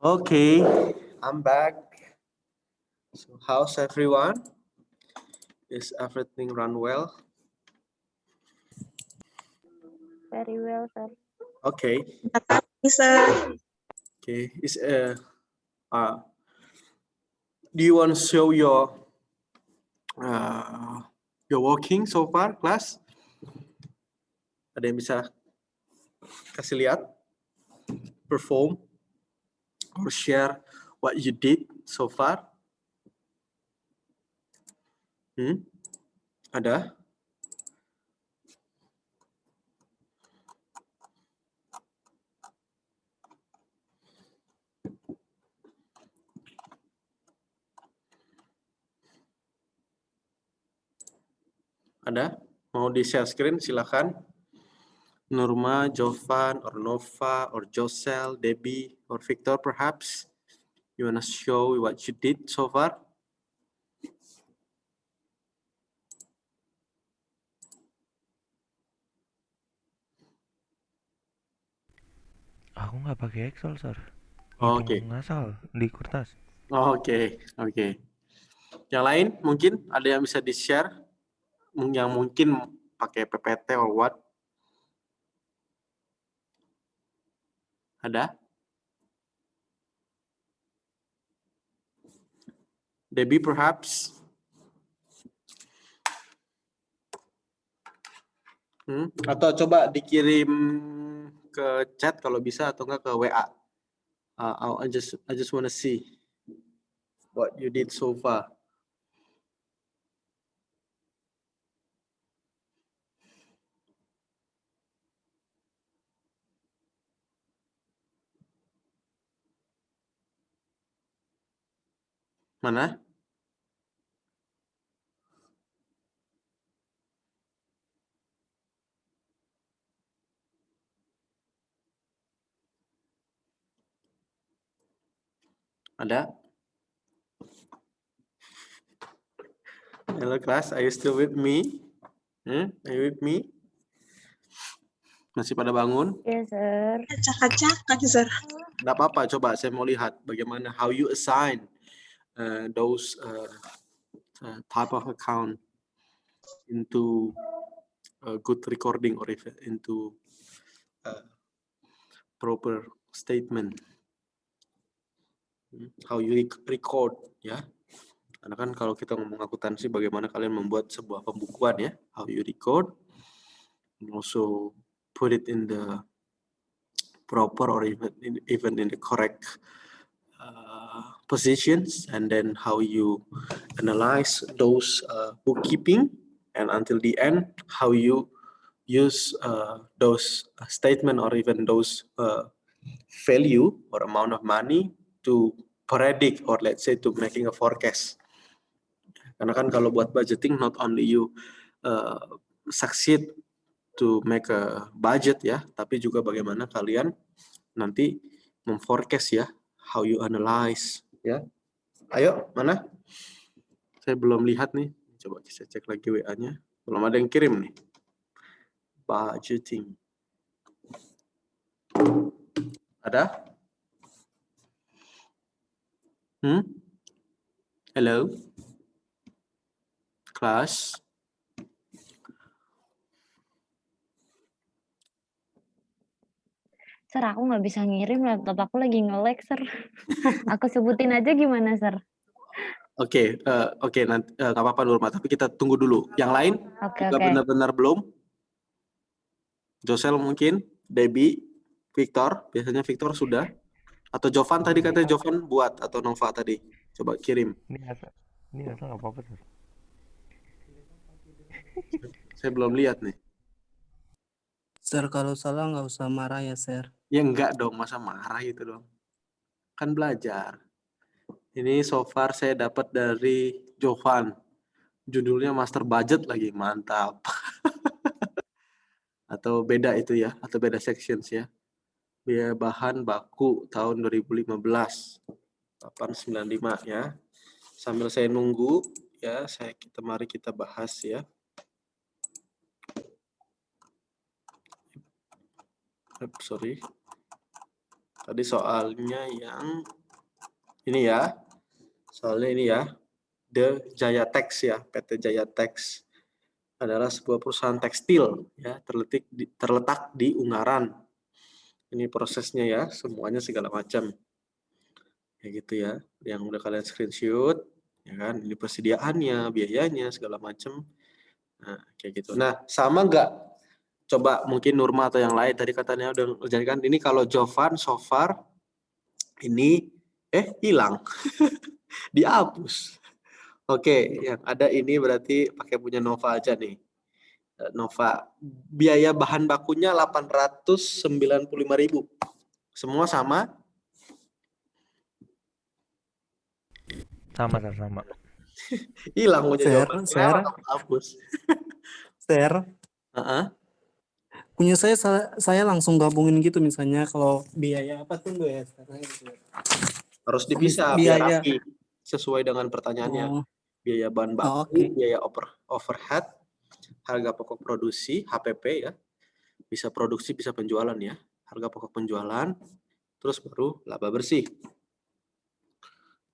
Okay, I'm back. So how's everyone? Is everything run well? Very well, sir. Okay. Bisa. Okay. Do you want to show your working so far, class? Ada yang bisa kasih lihat, perform, or share what you did so far? Ada? Ada? Mau di share screen? Silakan. Nurma, Jovan, or Nova, or Josel, Debbie, or Victor, perhaps. You want to show what you did so far? Aku nggak pakai Excel, Sir. Oh, Hitung oke. ngasal di kertas. Oh, oke. Yang lain mungkin ada yang bisa di-share? Yang mungkin pakai PPT or what? Ada? Debbie, perhaps? Atau coba dikirim ke chat kalau bisa atau enggak ke WA. I just wanna see what you did so far. Mana? Ada? Hello class, are you still with me? Are you with me? Masih pada bangun? Yes, sir. Acak-acakan, Sir. Nggak apa-apa, coba saya mau lihat bagaimana how you assign those type of account into a good recording or if into proper statement. How you record, ya. Karena kan kalau kita ngomong akuntansi, bagaimana kalian membuat sebuah pembukuan, ya. How you record, and also put it in the proper or even in the correct positions, and then how you analyze those bookkeeping, and until the end, how you use those statement or even those value or amount of money to predict or let's say to making a forecast. Karena kan kalau buat budgeting, not only you succeed to make a budget ya, tapi juga bagaimana kalian nanti memforecast ya, how you analyze ya. Ayo, mana? Saya belum lihat nih. Coba kita cek lagi WA-nya. Belum ada yang kirim nih. Budgeting. Ada? Hello? Kelas? Sir, aku nggak bisa ngirim, laptop aku lagi nge-lag, sir. Aku sebutin aja gimana, sir? Oke, nanti nggak apa-apa Nurma, tapi kita tunggu dulu. Yang lain? Oke. Juga benar-benar belum? Josel mungkin, Debbie, Victor, biasanya Victor sudah. Atau Jovan tadi katanya Jovan buat, atau Nova tadi. Coba kirim. Ini asal nggak apa-apa, Sir. Saya belum lihat nih. Sir, kalau salah nggak usah marah ya, Sir. Ya enggak dong, masa marah gitu dong. Kan belajar. Ini so far saya dapat dari Jovan. Judulnya Master Budget lagi, mantap. Atau beda itu ya, atau beda sections ya. Biaya bahan baku tahun 2015. 895 ya. Sambil saya nunggu ya, mari kita bahas ya. Sorry. Tadi soalnya yang ini ya. Soalnya ini ya. The Jaya Tex ya, PT Jaya Tex adalah sebuah perusahaan tekstil ya, terletak di Ungaran. Ini prosesnya ya, semuanya segala macam. Ya gitu ya, yang udah kalian screenshot, ya kan? Ini persediaannya, biayanya, segala macam. Nah, kayak gitu. Nah, sama nggak? Coba mungkin Nurma atau yang lain tadi katanya udah mengerjakan. Ini kalau Jovan so far ini hilang, dihapus. Oke, yang ada ini berarti pakai punya Nova aja nih. Nova, biaya bahan bakunya 895.000. Semua sama? Sama, Sar, sama. Hilang punya Share, jawaban. Kenapa share, kamu hapus? share. Heeh. Punya saya langsung gabungin gitu, misalnya kalau biaya apa tuh ya? Harus dipisah biar Biaya. rapi sesuai dengan pertanyaannya. Oh, Biaya bahan baku, oke. biaya overhead, harga pokok produksi, HPP ya. Bisa produksi, bisa penjualan ya. Harga pokok penjualan, terus baru laba bersih.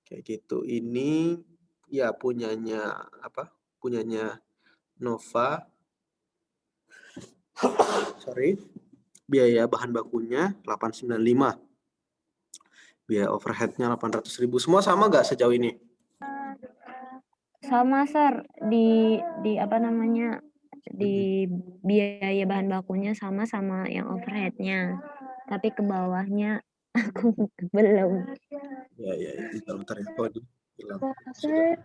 Kayak gitu. Ini ya punyanya apa? Punyanya Nova. Sorry. Biaya bahan bakunya 895. Biaya overheadnya 800.000. Semua sama nggak sejauh ini? Sama, Sir. Di apa namanya? Di biaya bahan bakunya sama yang overheadnya. Tapi ke bawahnya aku belum. Ya. Bentar ya. Oh, hilang. Sudah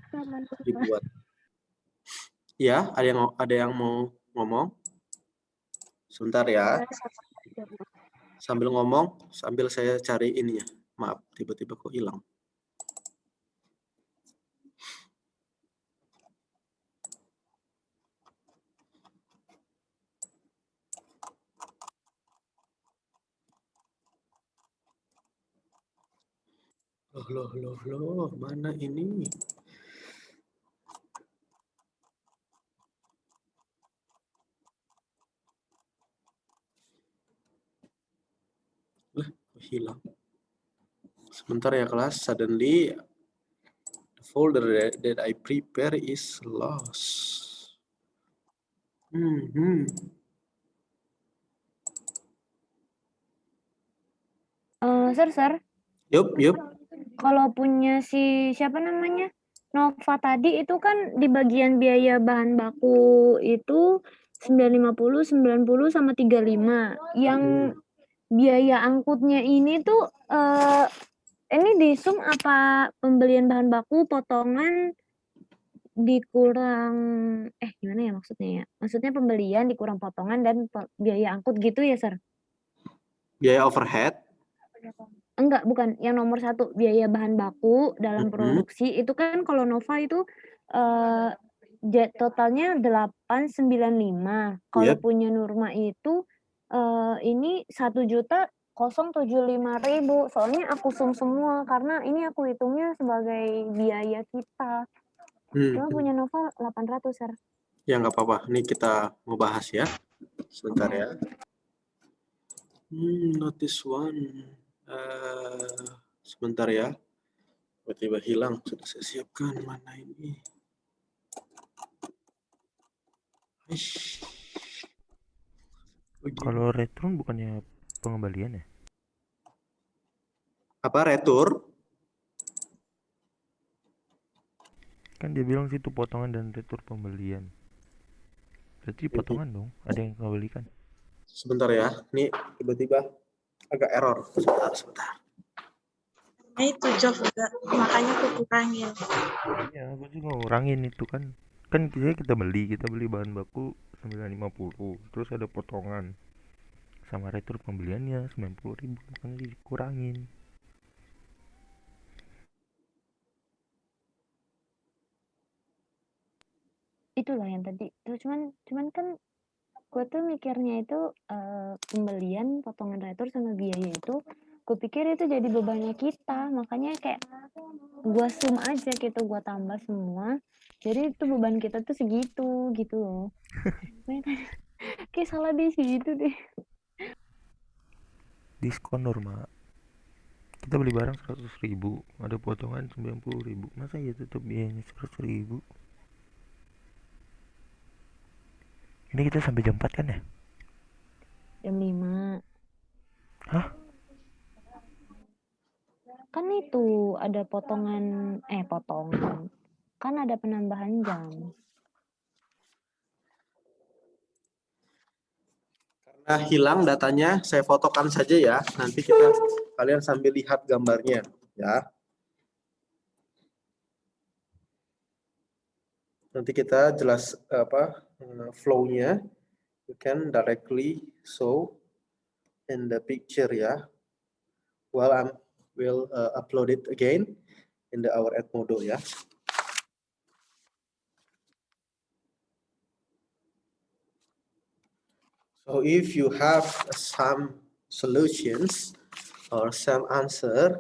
dibuat. Ya, ada yang mau ngomong? Sebentar ya. Sambil ngomong, sambil saya cari ininya. Maaf, tiba-tiba kok hilang. Loh, mana ini? Lah, kok hilang? Sebentar ya kelas, suddenly the folder that I prepare is lost. Sir. Yup. Kalau punya siapa namanya? Nova tadi itu kan di bagian biaya bahan baku itu 950, 90 sama 35. Yang biaya angkutnya ini tuh ini di sum apa pembelian bahan baku potongan dikurang gimana ya maksudnya ya? Maksudnya pembelian dikurang potongan dan biaya angkut gitu ya, Sir? Biaya overhead? Enggak, bukan. Yang nomor 1, biaya bahan baku dalam produksi itu kan kalau Nova itu totalnya 895. Kalau punya Nurma itu ini 1.075.000. Soalnya aku sum semua karena ini aku hitungnya sebagai biaya kita. Cuma punya Nova 800, Sir. Ya nggak apa-apa. Ini kita mau bahas ya. Sebentar ya. Notice one. Sebentar ya. Tiba-tiba hilang. Sudah saya siapkan. Mana ini? Kalau return bukannya pengembalian ya? Apa retur? Kan dia bilang situ potongan dan retur pembelian. Berarti potongan dong, ada yang kembalikan. Sebentar ya, ini tiba-tiba agak error. Sebentar. Nah itu Jov juga, makanya aku kurangin. Iya, aku juga ngurangin itu kan. Kan kita beli bahan baku 950, terus ada potongan sama retur pembeliannya 90.000, makanya dikurangin. Itulah yang tadi tuh cuman kan gue tuh mikirnya itu pembelian potongan retur sama biaya itu gue pikir itu jadi bebannya kita, makanya kayak gue sum aja gitu, gue tambah semua jadi itu beban kita tuh segitu gitu loh. Kayak salah di situ deh. Diskon Nurma. Kita beli barang 100.000, ada potongan 90.000. Masa ya tetap biayanya 100.000? Ini kita sampai jam 4 kan ya? Jam 5. Hah? Kan itu ada potongan, kan ada penambahan jam. Karena hilang datanya, saya fotokan saja ya. Nanti kalian sambil lihat gambarnya ya. Nanti kita jelas flow-nya. You can directly show in the picture ya. Well, I will upload it again in our Edmodo ya. So if you have some solutions or some answer,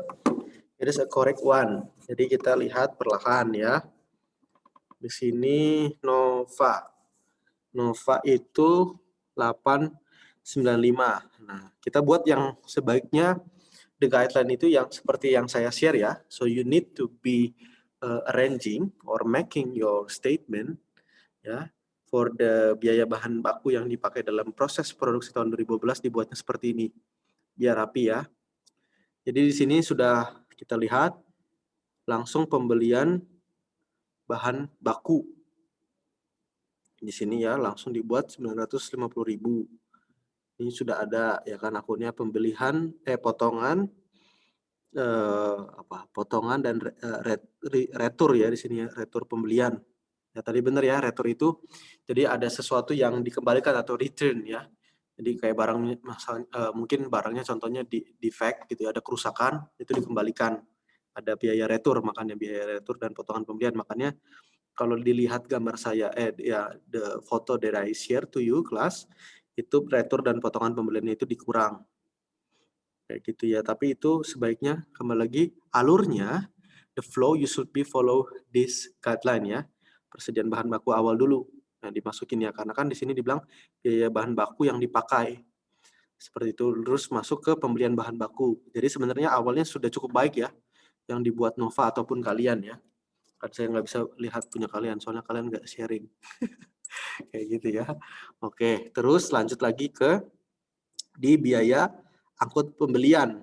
it is a correct one. Jadi kita lihat perlahan ya. Di sini Nova. Nova itu 895. Nah, kita buat yang sebaiknya the guideline itu yang seperti yang saya share ya. So you need to be arranging or making your statement ya for the biaya bahan baku yang dipakai dalam proses produksi tahun 2012 dibuatnya seperti ini. Biar rapi ya. Jadi di sini sudah kita lihat langsung pembelian bahan baku. Di sini ya langsung dibuat 950.000. Ini sudah ada ya kan akunnya pembelian potongan potongan dan retur ya di sini ya, retur pembelian. Ya tadi benar ya, retur itu jadi ada sesuatu yang dikembalikan atau return ya. Jadi kayak barangnya mungkin barangnya contohnya defect gitu ya, ada kerusakan itu dikembalikan. Ada biaya retur, makanya biaya retur dan potongan pembelian. Makanya kalau dilihat gambar saya the photo that I share to you class, itu retur dan potongan pembelian itu dikurang. Kayak gitu ya, tapi itu sebaiknya kembali lagi alurnya, the flow you should be follow this guideline ya. Persediaan bahan baku awal dulu. Nah, dimasukin ya karena kan di sini dibilang biaya bahan baku yang dipakai. Seperti itu, terus masuk ke pembelian bahan baku. Jadi sebenarnya awalnya sudah cukup baik ya yang dibuat Nova ataupun kalian ya. Kan saya nggak bisa lihat punya kalian soalnya kalian nggak sharing. Kayak gitu ya. Oke, terus lanjut lagi ke di biaya angkut pembelian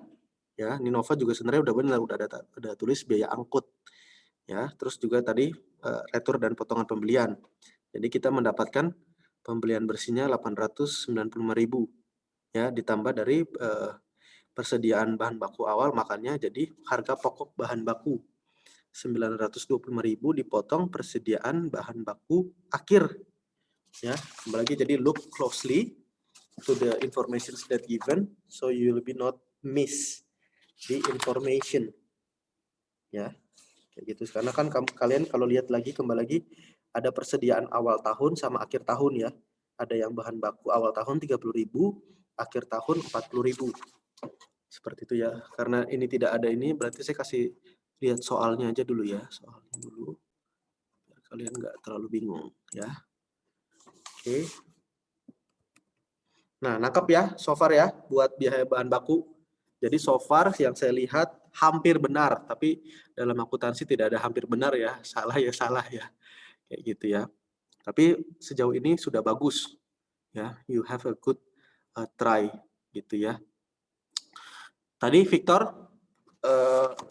ya. Ini Nova juga sebenarnya udah benar, udah tulis biaya angkut ya. Terus juga tadi retur dan potongan pembelian. Jadi kita mendapatkan pembelian bersihnya 895.000 ya, ditambah dari persediaan bahan baku awal, makanya jadi harga pokok bahan baku 925.000 dipotong persediaan bahan baku akhir ya. Kembali lagi, jadi look closely to the information that given so you will be not miss the information ya, kayak gitu. Karena kan kalian kalau lihat lagi kembali lagi ada persediaan awal tahun sama akhir tahun ya. Ada yang bahan baku awal tahun 30.000, akhir tahun 40.000. Seperti itu ya. Karena ini tidak ada ini, berarti saya kasih lihat soalnya aja dulu ya, soalnya dulu. Biar kalian nggak terlalu bingung ya. Oke. Nah, nangkep ya so far ya buat biaya bahan baku. Jadi so far yang saya lihat hampir benar, tapi dalam akuntansi tidak ada hampir benar ya. Salah ya salah ya. Kayak gitu ya. Tapi sejauh ini sudah bagus ya. You have a good try gitu ya. Tadi Victor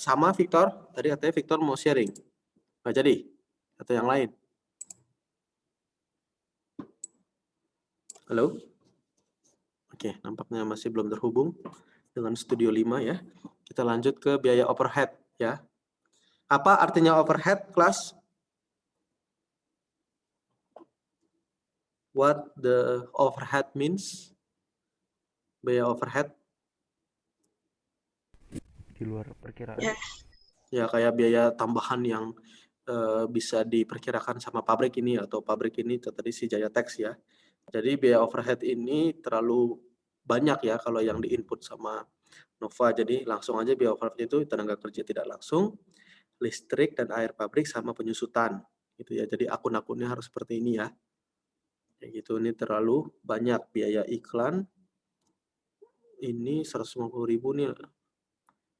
sama Victor, tadi katanya Victor mau sharing. Nggak jadi? Atau yang lain? Halo? Oke, nampaknya masih belum terhubung dengan Studio 5 ya. Kita lanjut ke biaya overhead ya. Apa artinya overhead, kelas? What the overhead means? Biaya overhead? Di luar perkiraan. Ya, kayak biaya tambahan yang bisa diperkirakan sama pabrik ini atau pabrik ini tadi si Jaya Tex ya. Jadi biaya overhead ini terlalu banyak ya kalau yang diinput sama Nova. Jadi langsung aja biaya overhead itu tenaga kerja tidak langsung, listrik dan air pabrik sama penyusutan gitu ya. Jadi akun-akunnya harus seperti ini ya. Kayak gitu, ini terlalu banyak biaya iklan. Ini 150.000 nih.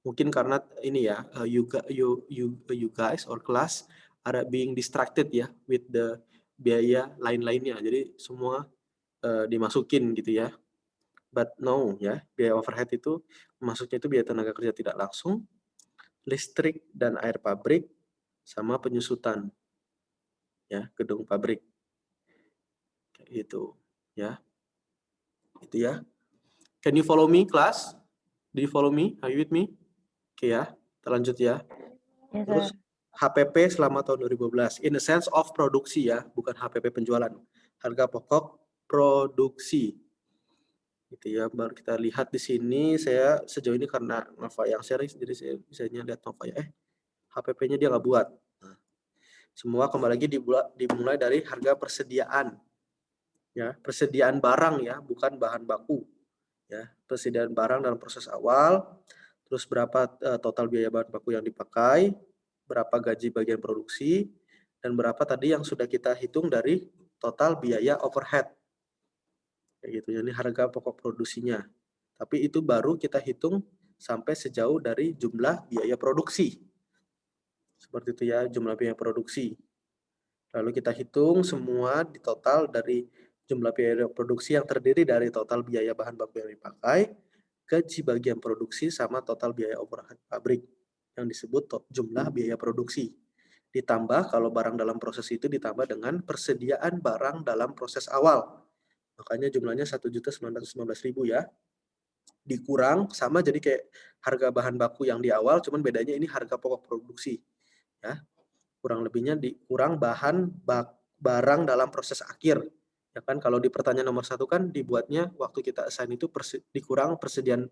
Mungkin karena ini ya, you guys or class are being distracted ya with the biaya lain-lainnya. Jadi semua dimasukin gitu ya. But no ya, biaya overhead itu masuknya itu biaya tenaga kerja tidak langsung, listrik dan air pabrik, sama penyusutan ya gedung pabrik. Kayak gitu ya. Itu ya. Can you follow me class? Do you follow me? Are you with me? Oke ya, kita lanjut ya. Yes, Terus sir. HPP selama tahun 2012, in the sense of produksi ya, bukan HPP penjualan. Harga pokok produksi. Gitu ya, baru kita lihat di sini. Saya sejauh ini karena Nova yang sharing, jadi saya bisa lihat Nova ya. HPP-nya dia nggak buat. Nah, semua kembali lagi dimulai dari harga persediaan. Ya, persediaan barang ya, bukan bahan baku. Ya, persediaan barang dalam proses awal, terus berapa total biaya bahan baku yang dipakai, berapa gaji bagian produksi, dan berapa tadi yang sudah kita hitung dari total biaya overhead. Kayak gitu, jadi harga pokok produksinya. Tapi itu baru kita hitung sampai sejauh dari jumlah biaya produksi. Seperti itu ya, jumlah biaya produksi. Lalu kita hitung semua di total dari jumlah biaya produksi yang terdiri dari total biaya bahan baku yang dipakai, gaji bagian produksi, sama total biaya overhead pabrik yang disebut jumlah biaya produksi. Ditambah kalau barang dalam proses itu ditambah dengan persediaan barang dalam proses awal. Makanya jumlahnya 1.919.000 ya. Dikurang sama jadi kayak harga bahan baku yang di awal, cuman bedanya ini harga pokok produksi. Ya. Kurang lebihnya dikurang barang dalam proses akhir. Ya kan, kalau di pertanyaan nomor 1 kan dibuatnya waktu kita assign itu dikurang persediaan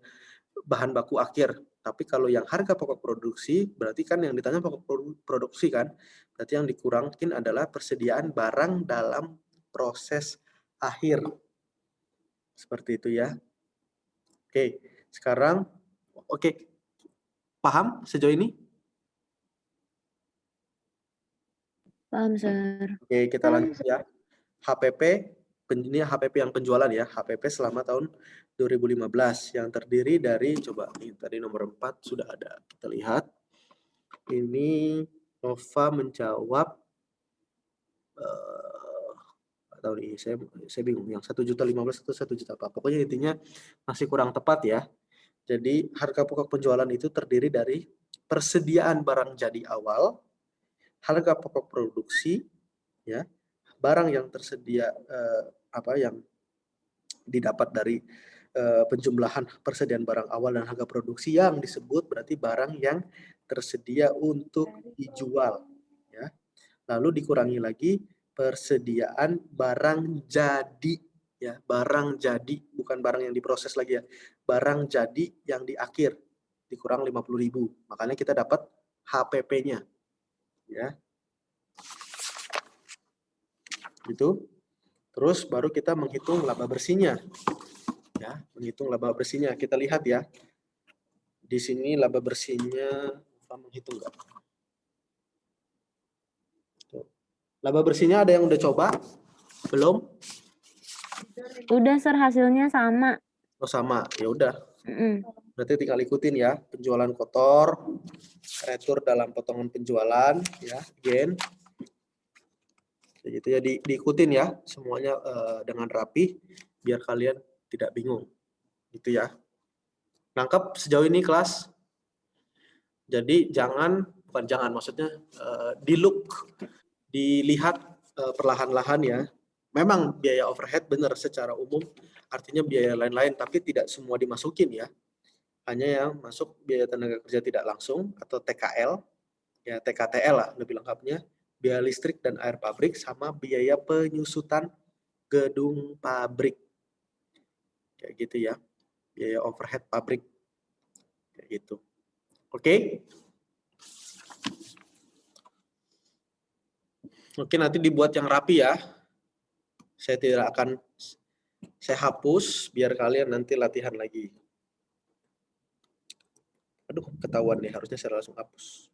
bahan baku akhir. Tapi kalau yang harga pokok produksi, berarti kan yang ditanya pokok produksi kan, berarti yang dikurangin adalah persediaan barang dalam proses akhir. Seperti itu ya. Oke, sekarang paham sejauh ini? Paham, sir. Oke, kita lanjut ya. HPP, ini HPP yang penjualan ya, HPP selama tahun 2015 yang terdiri dari, coba ini tadi nomor 4 sudah ada, kita lihat. Ini Nova menjawab, tahu nih, saya bingung, yang 1.015.000 atau 1 juta apa. Pokoknya intinya masih kurang tepat ya. Jadi harga pokok penjualan itu terdiri dari persediaan barang jadi awal, harga pokok produksi, ya, barang yang tersedia yang didapat dari penjumlahan persediaan barang awal dan harga produksi yang disebut berarti barang yang tersedia untuk dijual ya. Lalu dikurangi lagi persediaan barang jadi ya, barang jadi bukan barang yang diproses lagi ya. Barang jadi yang di akhir dikurang 50.000. Makanya kita dapat HPP-nya ya. Gitu. Terus baru kita menghitung laba bersihnya. Ya, menghitung laba bersihnya. Kita lihat ya. Di sini laba bersihnya menghitung enggak? Tuh. Laba bersihnya ada yang udah coba? Belum? Udah, sir, hasilnya sama. Oh, sama. Ya udah. Berarti tinggal ikutin ya. Penjualan kotor, retur dalam potongan penjualan ya, again. Gitu ya, diikutin ya semuanya dengan rapi biar kalian tidak bingung gitu ya. Nangkep sejauh ini kelas? Jadi maksudnya dilihat perlahan-lahan ya. Memang biaya overhead benar secara umum artinya biaya lain-lain, tapi tidak semua dimasukin ya. Hanya yang masuk biaya tenaga kerja tidak langsung atau TKL ya, TKTL lah lebih lengkapnya, biaya listrik dan air pabrik, sama biaya penyusutan gedung pabrik. Kayak gitu ya. Biaya overhead pabrik. Kayak gitu. Oke? Oke, nanti dibuat yang rapi ya. Saya hapus biar kalian nanti latihan lagi. Aduh, ketahuan nih, harusnya saya langsung hapus.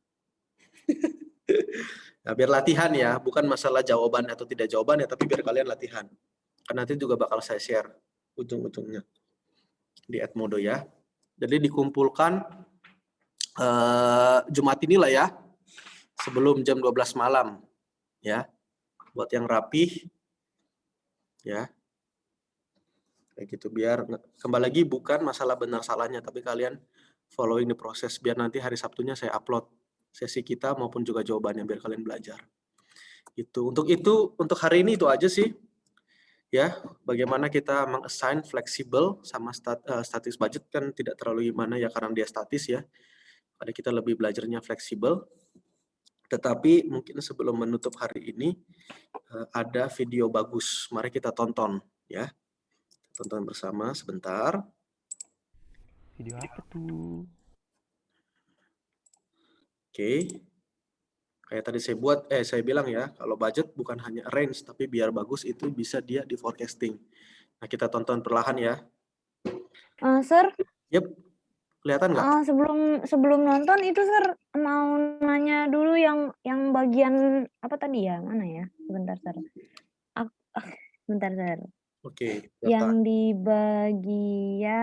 Nah, biar latihan ya, bukan masalah jawaban atau tidak jawaban ya, tapi biar kalian latihan. Karena nanti juga bakal saya share ujung-ujungnya di Edmodo ya. Jadi dikumpulkan Jumat inilah ya, sebelum jam 12 malam ya, buat yang rapih ya, kayak gitu. Biar kembali lagi bukan masalah benar salahnya, tapi kalian following the proses, biar nanti hari Sabtunya saya upload sesi kita maupun juga jawabannya biar kalian belajar. Untuk hari ini itu aja sih ya. Bagaimana kita meng-assign fleksibel sama statis budget kan tidak terlalu gimana ya, karena dia statis ya. Pada kita lebih belajarnya fleksibel. Tetapi mungkin sebelum menutup hari ini ada video bagus, mari kita tonton ya. Tonton bersama sebentar. Video apa tuh? Oke. Kayak tadi saya bilang ya, kalau budget bukan hanya range, tapi biar bagus itu bisa dia di forecasting. Nah, kita tonton perlahan ya. Sir, Yep. Kelihatan nggak? sebelum nonton itu Sir mau nanya dulu yang bagian apa tadi ya? Mana ya? Sebentar Sir. Bentar Sir. Oke. Yang di bagian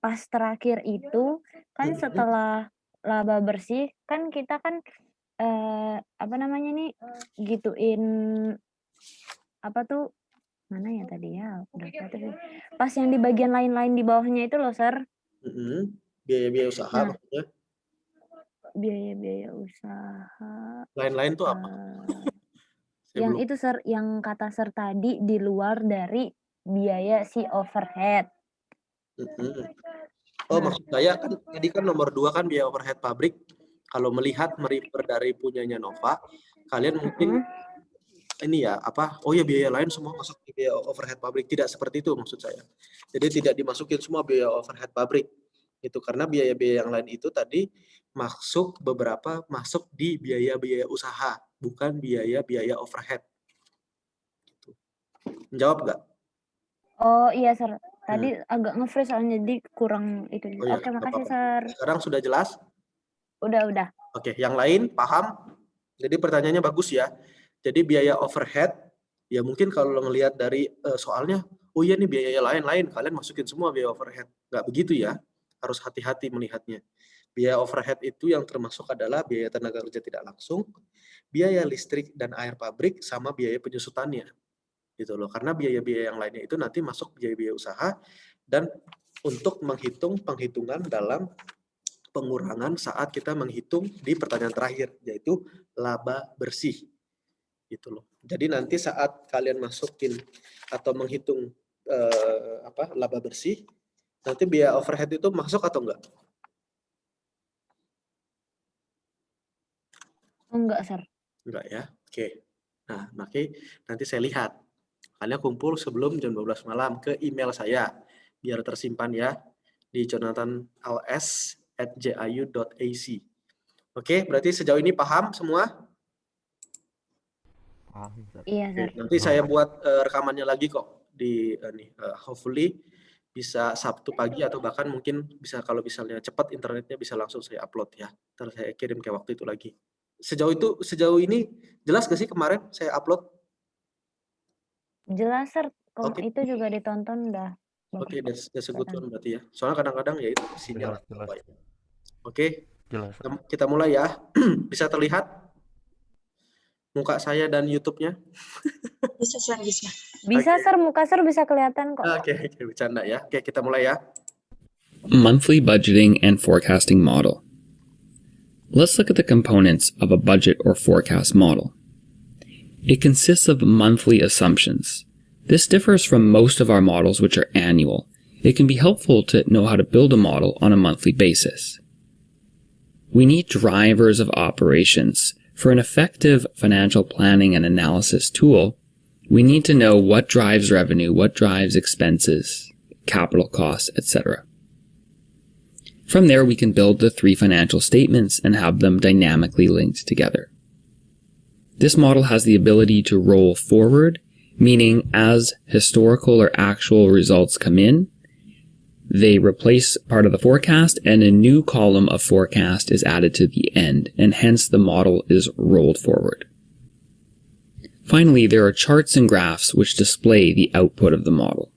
pas terakhir itu kan setelah laba bersih kan kita kan apa namanya nih gituin apa tuh, mana ya tadi ya, udah sih. Pas yang di bagian lain-lain di bawahnya itu loh Sir. Biaya-biaya usaha maksudnya. Biaya-biaya usaha. Lain-lain tuh apa? Yang itu Sir, yang kata Sir tadi di luar dari biaya si overhead. Oh, maksud saya kan tadi kan nomor 2 kan biaya overhead pabrik. Kalau melihat merefer dari punyanya Nova, kalian mungkin ini ya apa? Oh ya, biaya lain semua masuk di biaya overhead pabrik. Tidak seperti itu maksud saya. Jadi tidak dimasukin semua biaya overhead pabrik. Itu karena biaya-biaya yang lain itu tadi beberapa masuk di biaya-biaya usaha, bukan biaya-biaya overhead. Gitu. Menjawab nggak? Oh iya Sir, tadi agak nge-freeze soalnya jadi kurang itu. Oh, ya, Oke, makasih Sir. Sekarang sudah jelas? Udah. Oke, yang lain paham? Jadi pertanyaannya bagus ya. Jadi biaya overhead, ya mungkin kalau ngelihat dari soalnya, oh iya nih biaya lain-lain, kalian masukin semua biaya overhead. Nggak begitu ya, harus hati-hati melihatnya. Biaya overhead itu yang termasuk adalah biaya tenaga kerja tidak langsung, biaya listrik dan air pabrik, sama biaya penyusutannya. Gitu loh. Karena biaya-biaya yang lainnya itu nanti masuk biaya-biaya usaha, dan untuk menghitung penghitungan dalam pengurangan saat kita menghitung di pertanyaan terakhir, yaitu laba bersih. Gitu loh. Jadi nanti saat kalian masukin atau menghitung laba bersih, nanti biaya overhead itu masuk atau enggak? Enggak Sir. Enggak ya. Oke. Nah, nanti saya lihat. Kalian kumpul sebelum jam 12 malam ke email saya biar tersimpan ya di jonathanls@jiu.ac. Oke, berarti sejauh ini paham semua? Paham. Iya Sir. Nanti saya buat rekamannya lagi kok di hopefully bisa Sabtu pagi atau bahkan mungkin bisa kalau misalnya cepat internetnya bisa langsung saya upload ya. Terus saya kirim ke waktu itu lagi. Sejauh ini jelas gak sih kemarin saya upload? Jelas Sir, itu juga ditonton udah. Oke, that's a good one berarti ya. Soalnya kadang-kadang ya itu sinyal. Oke, jelas. Kita mulai ya. Bisa terlihat muka saya dan YouTube-nya? Bisa. Bisa Sir, muka Sir bisa kelihatan kok. Oke, bercanda ya. Oke, kita mulai ya. Monthly budgeting and forecasting model. Let's look at the components of a budget or forecast model. It consists of monthly assumptions. This differs from most of our models, which are annual. It can be helpful to know how to build a model on a monthly basis. We need drivers of operations. For an effective financial planning and analysis tool, we need to know what drives revenue, what drives expenses, capital costs, etc. From there, we can build the 3 financial statements and have them dynamically linked together. This model has the ability to roll forward, meaning as historical or actual results come in, they replace part of the forecast and a new column of forecast is added to the end, and hence the model is rolled forward. Finally, there are charts and graphs which display the output of the model.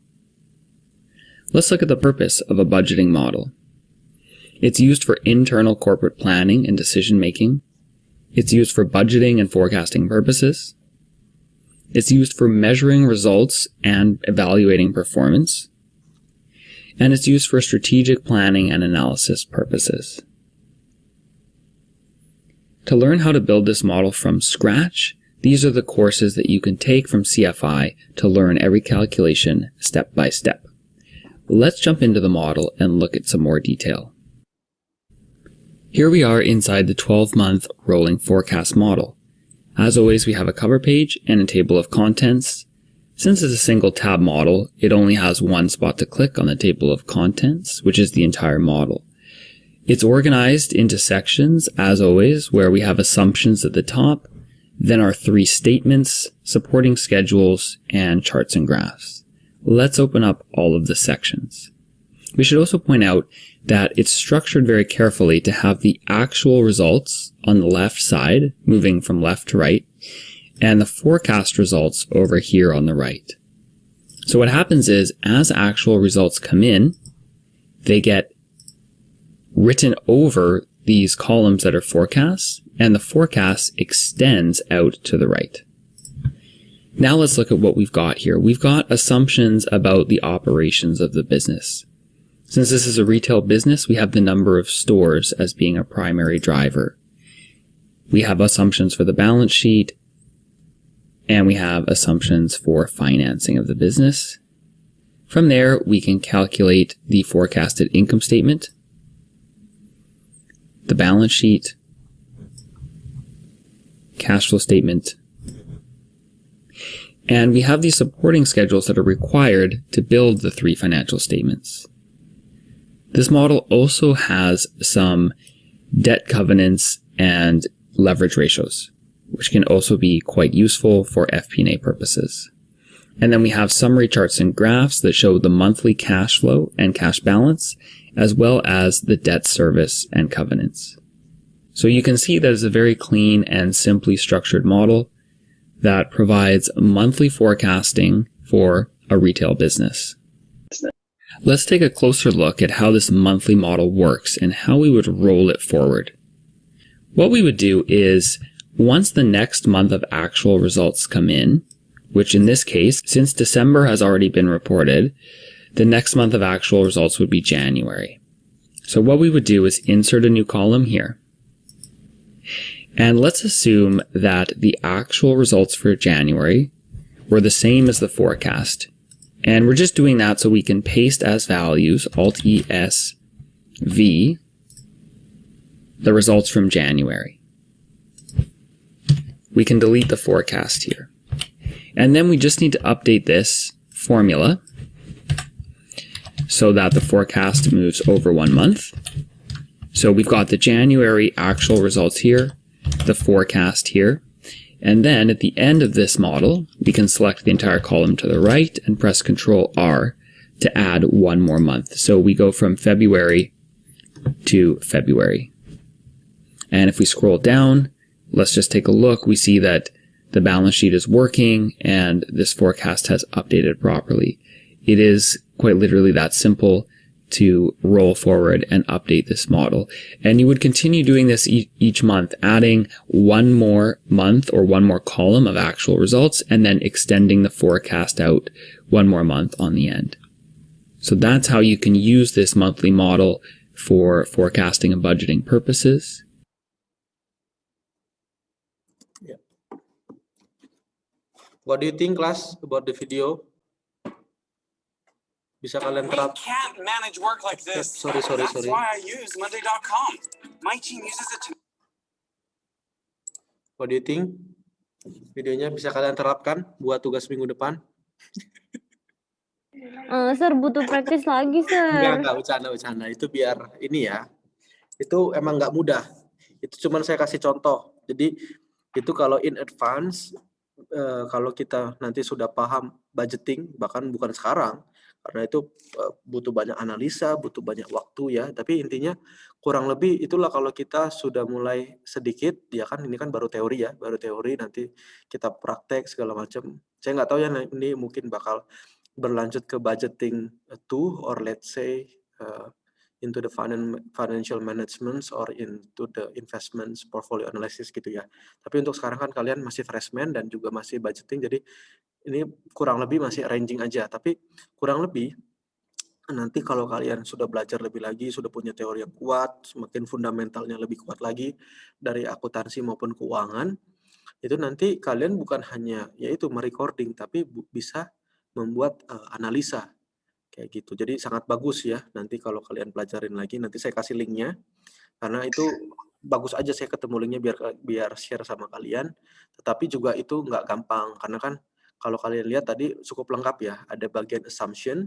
Let's look at the purpose of a budgeting model. It's used for internal corporate planning and decision making. It's used for budgeting and forecasting purposes. It's used for measuring results and evaluating performance. And it's used for strategic planning and analysis purposes. To learn how to build this model from scratch, these are the courses that you can take from CFI to learn every calculation step by step. Let's jump into the model and look at some more detail. Here we are inside the 12-month rolling forecast model. As always, we have a cover page and a table of contents. Since it's a single tab model, it only has one spot to click on the table of contents, which is the entire model. It's organized into sections, as always, where we have assumptions at the top, then our 3 statements, supporting schedules, and charts and graphs. Let's open up all of the sections. We should also point out that it's structured very carefully to have the actual results on the left side, moving from left to right, and the forecast results over here on the right. So what happens is, as actual results come in, they get written over these columns that are forecasts, and the forecast extends out to the right. Now let's look at what we've got here. We've got assumptions about the operations of the business. Since this is a retail business, we have the number of stores as being a primary driver. We have assumptions for the balance sheet, and we have assumptions for financing of the business. From there, we can calculate the forecasted income statement, the balance sheet, cash flow statement, and we have these supporting schedules that are required to build the 3 financial statements. This model also has some debt covenants and leverage ratios, which can also be quite useful for FP&A purposes. And then we have summary charts and graphs that show the monthly cash flow and cash balance, as well as the debt service and covenants. So you can see that it's a very clean and simply structured model that provides monthly forecasting for a retail business. Let's take a closer look at how this monthly model works and how we would roll it forward. What we would do is, once the next month of actual results come in, which in this case, since December has already been reported, the next month of actual results would be January. So what we would do is insert a new column here. And let's assume that the actual results for January were the same as the forecast. And we're just doing that so we can paste as values, Alt-E-S V, the results from January. We can delete the forecast here. And then we just need to update this formula so that the forecast moves over 1 month. So we've got the January actual results here, the forecast here, and then at the end of this model, we can select the entire column to the right and press Ctrl R to add 1 more month. So we go from February to February. And if we scroll down, let's just take a look. We see that the balance sheet is working and this forecast has updated properly. It is quite literally that simple to roll forward and update this model. And you would continue doing this each month, adding 1 more month or 1 more column of actual results, and then extending the forecast out 1 more month on the end. So that's how you can use this monthly model for forecasting and budgeting purposes. Yeah. What do you think, class, about the video? Bisa kalian terap. We can't manage work like this. Sorry. That's why I use Monday.com. My team uses it to... What do you think? Videonya bisa kalian terapkan buat tugas minggu depan? Sir, butuh praktis lagi, Sir. Enggak, bercanda. Itu biar ini ya. Itu emang nggak mudah. Itu cuman saya kasih contoh. Jadi itu kalau in advance, kalau kita nanti sudah paham budgeting, bahkan bukan sekarang, karena itu butuh banyak analisa, butuh banyak waktu ya. Tapi intinya kurang lebih itulah kalau kita sudah mulai sedikit, ya kan ini kan baru teori ya, nanti kita praktek segala macam. Saya nggak tahu ya ini mungkin bakal berlanjut ke budgeting 2 or let's say into the financial management or into the investments portfolio analysis gitu ya. Tapi untuk sekarang kan kalian masih freshman dan juga masih budgeting, jadi ini kurang lebih masih ranging aja. Tapi kurang lebih nanti kalau kalian sudah belajar lebih lagi, sudah punya teori yang kuat, semakin fundamentalnya lebih kuat lagi dari akuntansi maupun keuangan, itu nanti kalian bukan hanya yaitu merecording, tapi bisa membuat analisa kayak gitu. Jadi sangat bagus ya nanti kalau kalian pelajarin lagi. Nanti saya kasih linknya karena itu bagus aja saya ketemu linknya biar share sama kalian. Tetapi juga itu nggak gampang karena kan kalau kalian lihat tadi cukup lengkap ya. Ada bagian assumption,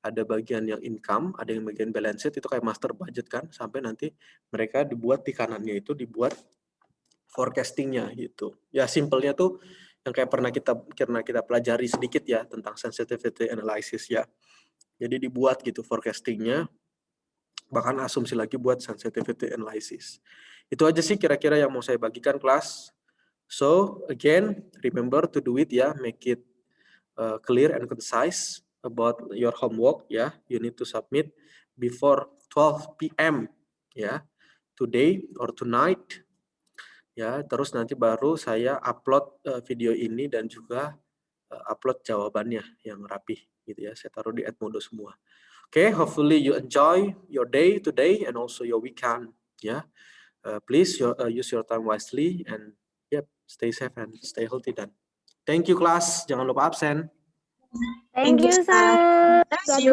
ada bagian yang income, ada yang bagian balance sheet, itu kayak master budget kan, sampai nanti mereka dibuat di kanannya itu dibuat forecastingnya gitu. Ya simpelnya tuh yang kayak pernah kita pelajari sedikit ya tentang sensitivity analysis ya. Jadi dibuat gitu forecastingnya, bahkan asumsi lagi buat sensitivity analysis. Itu aja sih kira-kira yang mau saya bagikan kelas. So again, remember to do it ya, make it clear and concise about your homework ya. You need to submit before 12 p.m. ya, today or tonight ya. Terus nanti baru saya upload video ini dan juga upload jawabannya yang rapih gitu ya. Saya taruh di Edmodo semua. Okay, hopefully you enjoy your day today and also your weekend ya. Please use your time wisely and stay safe and stay healthy dan thank you class, jangan lupa absen. Thank you, sir. Thank you.